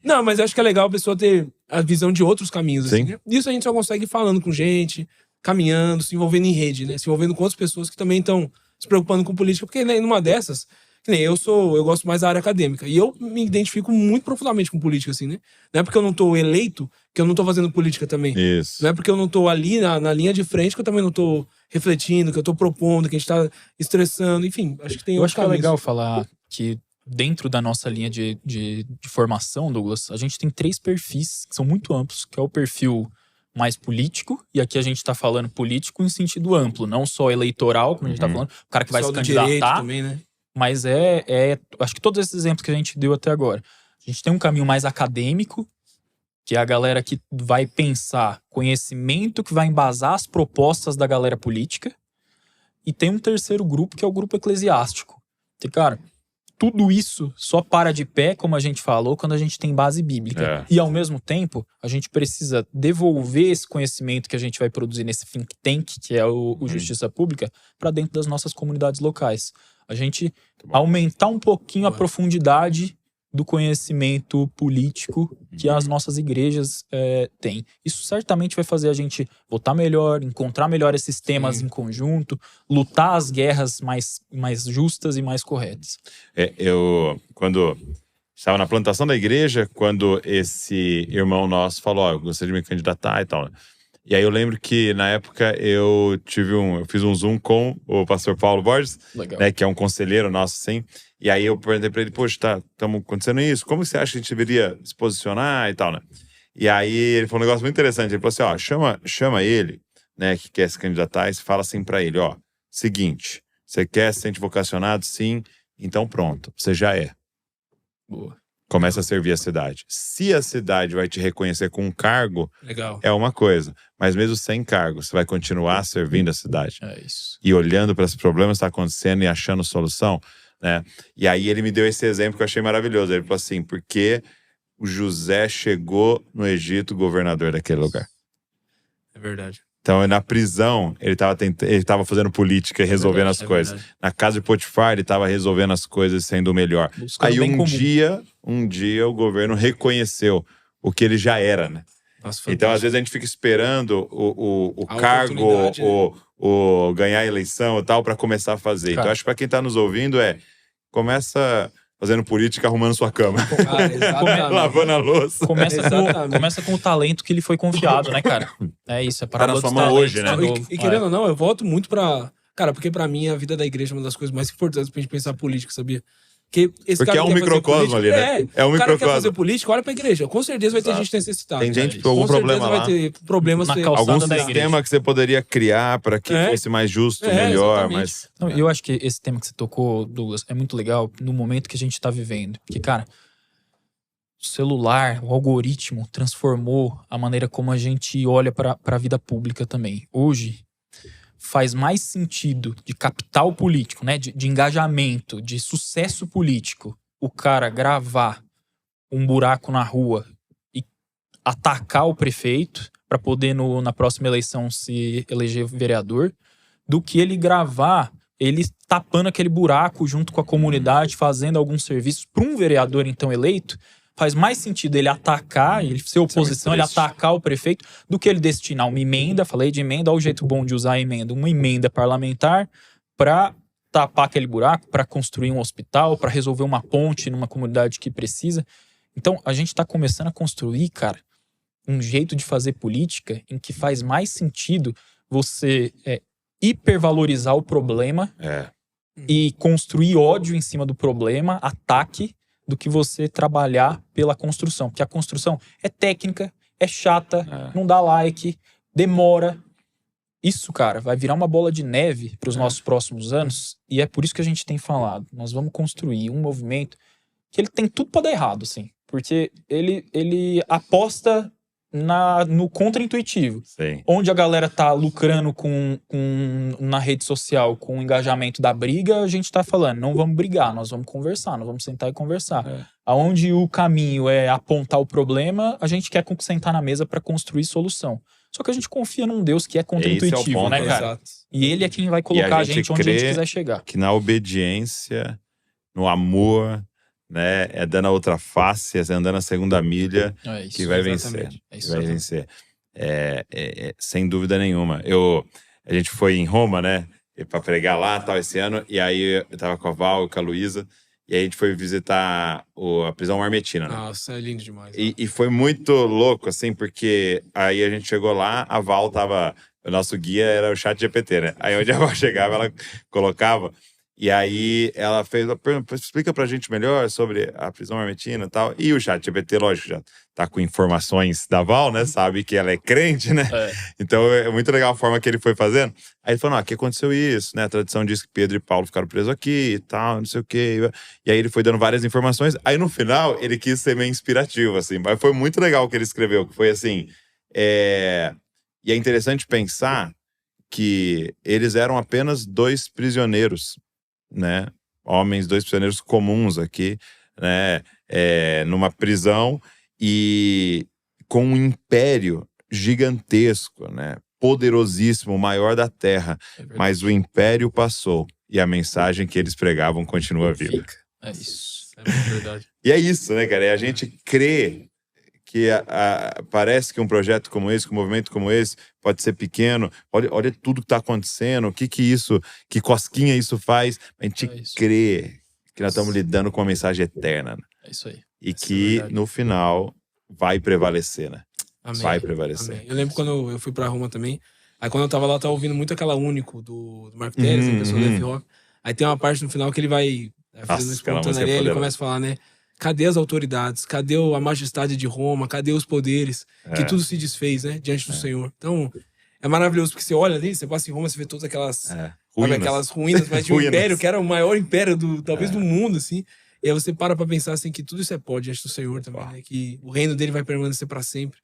Speaker 3: Não, mas eu acho que é legal a pessoa ter a visão de outros caminhos. Assim, né? Isso a gente só consegue falando com gente, caminhando, se envolvendo em rede, né? Se envolvendo com outras pessoas que também estão se preocupando com política. Porque numa dessas... Eu gosto mais da área acadêmica. E eu me identifico muito profundamente com política, assim, né? Não é porque eu não tô eleito que eu não tô fazendo política também.
Speaker 1: Isso.
Speaker 3: Não é porque eu não tô ali na linha de frente que eu também não tô refletindo, que eu tô propondo, que a gente tá estressando. Enfim, acho que tem
Speaker 2: outros caminhos. Eu acho que é legal falar que dentro da nossa linha de formação, Douglas, a gente tem 3 perfis que são muito amplos, que é o perfil mais político, e aqui a gente tá falando político em sentido amplo, não só eleitoral, como a gente tá falando, o cara que vai se candidatar
Speaker 3: também, né?
Speaker 2: Mas acho que todos esses exemplos que a gente deu até agora. A gente tem um caminho mais acadêmico, que é a galera que vai pensar conhecimento, que vai embasar as propostas da galera política. E tem um terceiro grupo, que é o grupo eclesiástico. Que, cara, tudo isso só para de pé, como a gente falou, quando a gente tem base bíblica. E, ao mesmo tempo, a gente precisa devolver esse conhecimento que a gente vai produzir nesse think tank, que é o Justiça Pública, para dentro das nossas comunidades locais. A gente aumentar um pouquinho a profundidade do conhecimento político que as nossas igrejas têm. Isso certamente vai fazer a gente votar melhor, encontrar melhor esses temas em conjunto, lutar as guerras mais justas e mais corretas.
Speaker 1: Quando estava na plantação da igreja, quando esse irmão nosso falou, eu gostaria de me candidatar e tal, né? E aí eu lembro que, na época, eu fiz um Zoom com o pastor Paulo Borges, né, que é um conselheiro nosso, assim. E aí eu perguntei pra ele, poxa, estamos acontecendo isso, como você acha que a gente deveria se posicionar e tal, né? E aí ele falou um negócio muito interessante, ele falou assim, chama ele, né, que quer se candidatar, e você fala assim pra ele, seguinte, você quer se sente vocacionado? Sim, então pronto, você já é.
Speaker 3: Boa.
Speaker 1: Começa a servir a cidade. Se a cidade vai te reconhecer com um cargo,
Speaker 3: legal,
Speaker 1: é uma coisa. Mas mesmo sem cargo, você vai continuar servindo a cidade.
Speaker 2: É isso.
Speaker 1: E olhando para os problemas que estão acontecendo e achando solução, né? E aí ele me deu esse exemplo que eu achei maravilhoso. Ele falou assim, porque o José chegou no Egito governador daquele lugar.
Speaker 3: É verdade.
Speaker 1: Então, na prisão, ele estava fazendo política e resolvendo as coisas.
Speaker 3: Verdade.
Speaker 1: Na casa de Potifar, ele estava resolvendo as coisas e sendo o melhor.
Speaker 2: Buscando
Speaker 1: aí um dia o governo reconheceu o que ele já era, né?
Speaker 3: Nossa,
Speaker 1: então, às vezes, a gente fica esperando o cargo, o ganhar a eleição e tal, para começar a fazer. Então, acho que para quem está nos ouvindo, começa fazendo política, arrumando sua cama. Lavando a louça.
Speaker 2: Começa com o talento que lhe foi confiado, né, cara? É isso, é parábola
Speaker 1: na sua mão hoje, né?
Speaker 3: E querendo ou não, eu voto muito pra... Cara, porque pra mim a vida da igreja é uma das coisas mais importantes pra gente pensar política, sabia?
Speaker 1: Porque é um microcosmo ali, né? É um
Speaker 3: o cara
Speaker 1: microcosmo.
Speaker 3: quer fazer política, olha pra igreja. Com certeza vai ter gente necessitada.
Speaker 1: Tem gente com algum problema lá.
Speaker 3: Vai ter problemas
Speaker 2: Na calçada
Speaker 1: Algum
Speaker 2: da
Speaker 1: sistema
Speaker 2: igreja.
Speaker 1: que você poderia criar para que fosse mais justo, melhor, mas...
Speaker 2: Então, eu acho que esse tema que você tocou, Douglas, é muito legal no momento que a gente tá vivendo. Porque, cara, o celular, o algoritmo transformou a maneira como a gente olha pra vida pública também. Hoje, faz mais sentido de capital político, né? De engajamento, de sucesso político, o cara gravar um buraco na rua e atacar o prefeito para poder na próxima eleição se eleger vereador, do que ele gravar ele tapando aquele buraco junto com a comunidade, fazendo alguns serviços para um vereador então eleito. Faz mais sentido ele atacar, ele ser oposição, ele atacar o prefeito, do que ele destinar uma emenda, falei de emenda, olha o jeito bom de usar a emenda, uma emenda parlamentar para tapar aquele buraco, para construir um hospital, para resolver uma ponte numa comunidade que precisa. Então, a gente está começando a construir, cara, um jeito de fazer política em que faz mais sentido você hipervalorizar o problema e construir ódio em cima do problema, ataque, do que você trabalhar pela construção. Porque a construção é técnica, é chata, não dá like, demora. Isso, cara, vai virar uma bola de neve para os nossos próximos anos. E é por isso que a gente tem falado. Nós vamos construir um movimento que ele tem tudo para dar errado, assim. Porque ele aposta no contra-intuitivo.
Speaker 1: Sim.
Speaker 2: Onde a galera tá lucrando na rede social com o engajamento da briga, a gente tá falando, não vamos brigar, nós vamos conversar, nós vamos sentar e conversar. Aonde o caminho é apontar o problema, a gente quer sentar na mesa para construir solução. Só que a gente confia num Deus que é contra-intuitivo, né, cara?
Speaker 3: Exato.
Speaker 2: E ele é quem vai colocar a gente onde a gente quiser chegar.
Speaker 1: Que na obediência, no amor, né, é dando a outra face, é andando a segunda milha, que vai vencer. Vai vencer. Sem dúvida nenhuma. A gente foi em Roma, né, pra pregar lá, tal, esse ano, e aí eu tava com a Val e com a Luísa, e aí a gente foi visitar a prisão Marmetina, né?
Speaker 3: Nossa, é lindo demais.
Speaker 1: E foi muito louco, assim, porque aí a gente chegou lá, a Val tava... O nosso guia era o ChatGPT, né? Aí onde a Val chegava, ela colocava... E aí ela fez uma pergunta, explica pra gente melhor sobre a prisão Marmetina e tal. E o ChatGPT, lógico, já tá com informações da Val, né? Sabe que ela é crente, né? Então é muito legal a forma que ele foi fazendo. Aí ele falou, aqui aconteceu isso, né? A tradição diz que Pedro e Paulo ficaram presos aqui e tal, não sei o quê. E aí ele foi dando várias informações. Aí no final ele quis ser meio inspirativo, assim. Mas foi muito legal o que ele escreveu, que foi assim... E é interessante pensar que eles eram apenas 2 prisioneiros, né? Homens, 2 prisioneiros comuns aqui, né? Numa prisão e com um império gigantesco, né? Poderosíssimo, o maior da terra. Mas o império passou e a mensagem que eles pregavam continua viva.
Speaker 2: É isso.
Speaker 3: É muito verdade.
Speaker 1: E é isso, né, cara? E a gente crê que parece que um projeto como esse, que um movimento como esse, pode ser pequeno. Olha tudo que está acontecendo, que cosquinha isso faz. A gente crê que nós estamos lidando com uma mensagem eterna. Né?
Speaker 2: É isso aí.
Speaker 1: E que, no final, vai prevalecer, né?
Speaker 3: Amém.
Speaker 1: Vai prevalecer.
Speaker 3: Amém. Eu lembro quando eu fui pra Roma também. Aí quando eu tava lá, eu tava ouvindo muito aquela Único do Marco Teres, a pessoa do F-Hop. Aí tem uma parte no final que ele vai fazendo espontâneo ali, ele começa a falar, né? Cadê as autoridades? Cadê a majestade de Roma? Cadê os poderes? Que tudo se desfez, né? Diante do Senhor. Então, é maravilhoso, porque você olha ali, você passa em Roma, você vê todas aquelas ruínas, mas de um império que era o maior império talvez do mundo, assim. E aí você para pra pensar, assim, que tudo isso é pó diante do Senhor também, né? Que o reino dele vai permanecer pra sempre.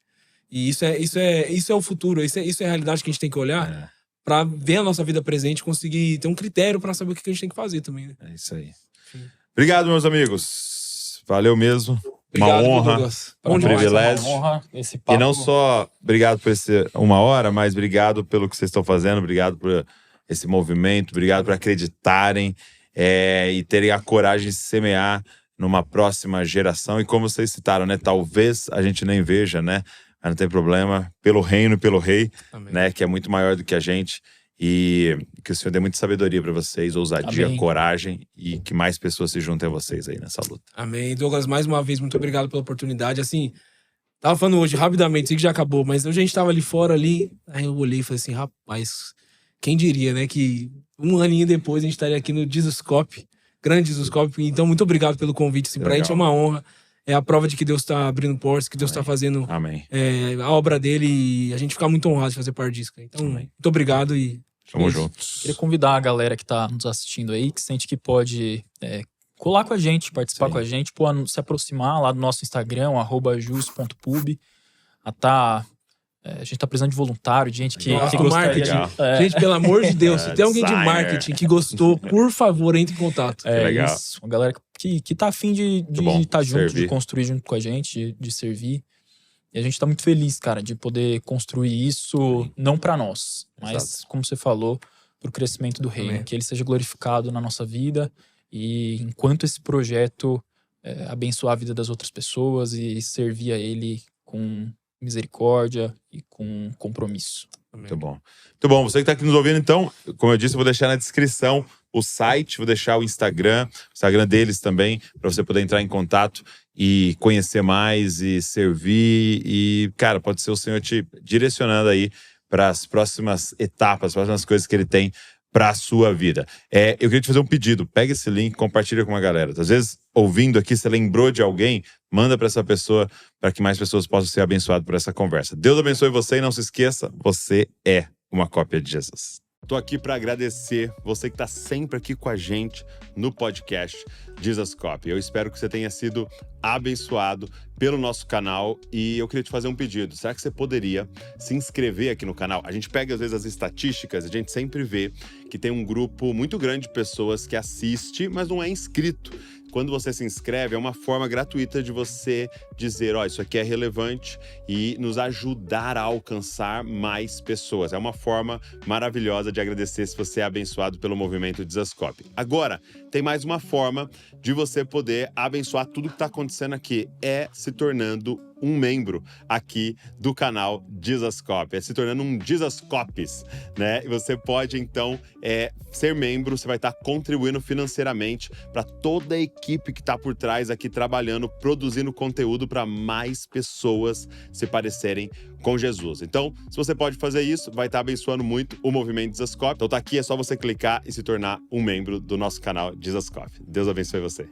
Speaker 3: E isso é o futuro, isso é a realidade que a gente tem que olhar pra ver a nossa vida presente, conseguir ter um critério pra saber o que a gente tem que fazer também, né?
Speaker 1: É isso aí.
Speaker 3: Enfim.
Speaker 1: Obrigado, meus amigos. Valeu mesmo.
Speaker 3: Obrigado,
Speaker 1: uma honra,
Speaker 3: um
Speaker 1: privilégio.
Speaker 2: Uma honra, esse papo.
Speaker 1: E não só obrigado por esse 1 hora, mas obrigado pelo que vocês estão fazendo, obrigado por esse movimento, obrigado por acreditarem e terem a coragem de semear numa próxima geração. E como vocês citaram, né? Talvez a gente nem veja, né? Mas não tem problema, pelo reino e pelo rei, né? Que é muito maior do que a gente. E que o Senhor dê muita sabedoria para vocês, ousadia, coragem e que mais pessoas se juntem a vocês aí nessa luta.
Speaker 3: Amém. Douglas, mais uma vez, muito obrigado pela oportunidade. Assim, tava falando hoje rapidamente, sei que já acabou, mas hoje a gente tava ali fora ali, aí eu olhei e falei assim, rapaz, quem diria, né, que um aninho depois a gente estaria aqui no Jesuscope, grande Jesuscope. Então, muito obrigado pelo convite. Assim, pra gente é uma honra. É a prova de que Deus tá abrindo portas, que Deus tá fazendo a obra dele e a gente fica muito honrado de fazer parte disso. Então, muito obrigado e...
Speaker 1: Tamo juntos.
Speaker 2: Queria convidar a galera que tá nos assistindo aí, que sente que pode colar com a gente, participar com a gente, se aproximar lá do nosso Instagram, @jus.pub. A gente tá precisando de voluntário, de gente que gostaria de...
Speaker 3: Gente, pelo amor de Deus, se tem alguém de marketing que gostou, por favor, entre em contato.
Speaker 1: Legal.
Speaker 2: Isso. Uma galera que tá afim de estar junto, de construir junto com a gente, de servir. E a gente tá muito feliz, cara, de poder construir isso, não pra nós, mas, como você falou, pro crescimento do reino. Que ele seja glorificado na nossa vida e enquanto esse projeto abençoar a vida das outras pessoas e servir a ele com misericórdia e com compromisso.
Speaker 1: Muito bom. Muito bom. Você que está aqui nos ouvindo, então, como eu disse, eu vou deixar na descrição o site, vou deixar o Instagram deles também, para você poder entrar em contato e conhecer mais e servir. E, cara, pode ser o Senhor te direcionando aí para as próximas etapas, as próximas coisas que ele tem para a sua vida. Eu queria te fazer um pedido. Pega esse link, compartilha com a galera. Às vezes, ouvindo aqui, você lembrou de alguém, manda para essa pessoa, para que mais pessoas possam ser abençoadas por essa conversa. Deus abençoe você e não se esqueça, você é uma cópia de Jesus. Tô aqui para agradecer você que está sempre aqui com a gente no podcast Jesuscope. Eu espero que você tenha sido abençoado pelo nosso canal e eu queria te fazer um pedido. Será que você poderia se inscrever aqui no canal? A gente pega às vezes as estatísticas, a gente sempre vê que tem um grupo muito grande de pessoas que assiste, mas não é inscrito. Quando você se inscreve, é uma forma gratuita de você dizer, isso aqui é relevante e nos ajudar a alcançar mais pessoas. É uma forma maravilhosa de agradecer se você é abençoado pelo movimento Jesuscope. Agora, tem mais uma forma de você poder abençoar tudo que está acontecendo aqui. Se tornando um membro aqui do canal Jesuscope, se tornando um Jesuscopes, né? E você pode, então, ser membro, você vai estar contribuindo financeiramente para toda a equipe que está por trás aqui trabalhando, produzindo conteúdo para mais pessoas se parecerem com Jesus. Então, se você pode fazer isso, vai estar abençoando muito o movimento Jesuscope. Então tá aqui, é só você clicar e se tornar um membro do nosso canal Jesuscope. Deus abençoe você.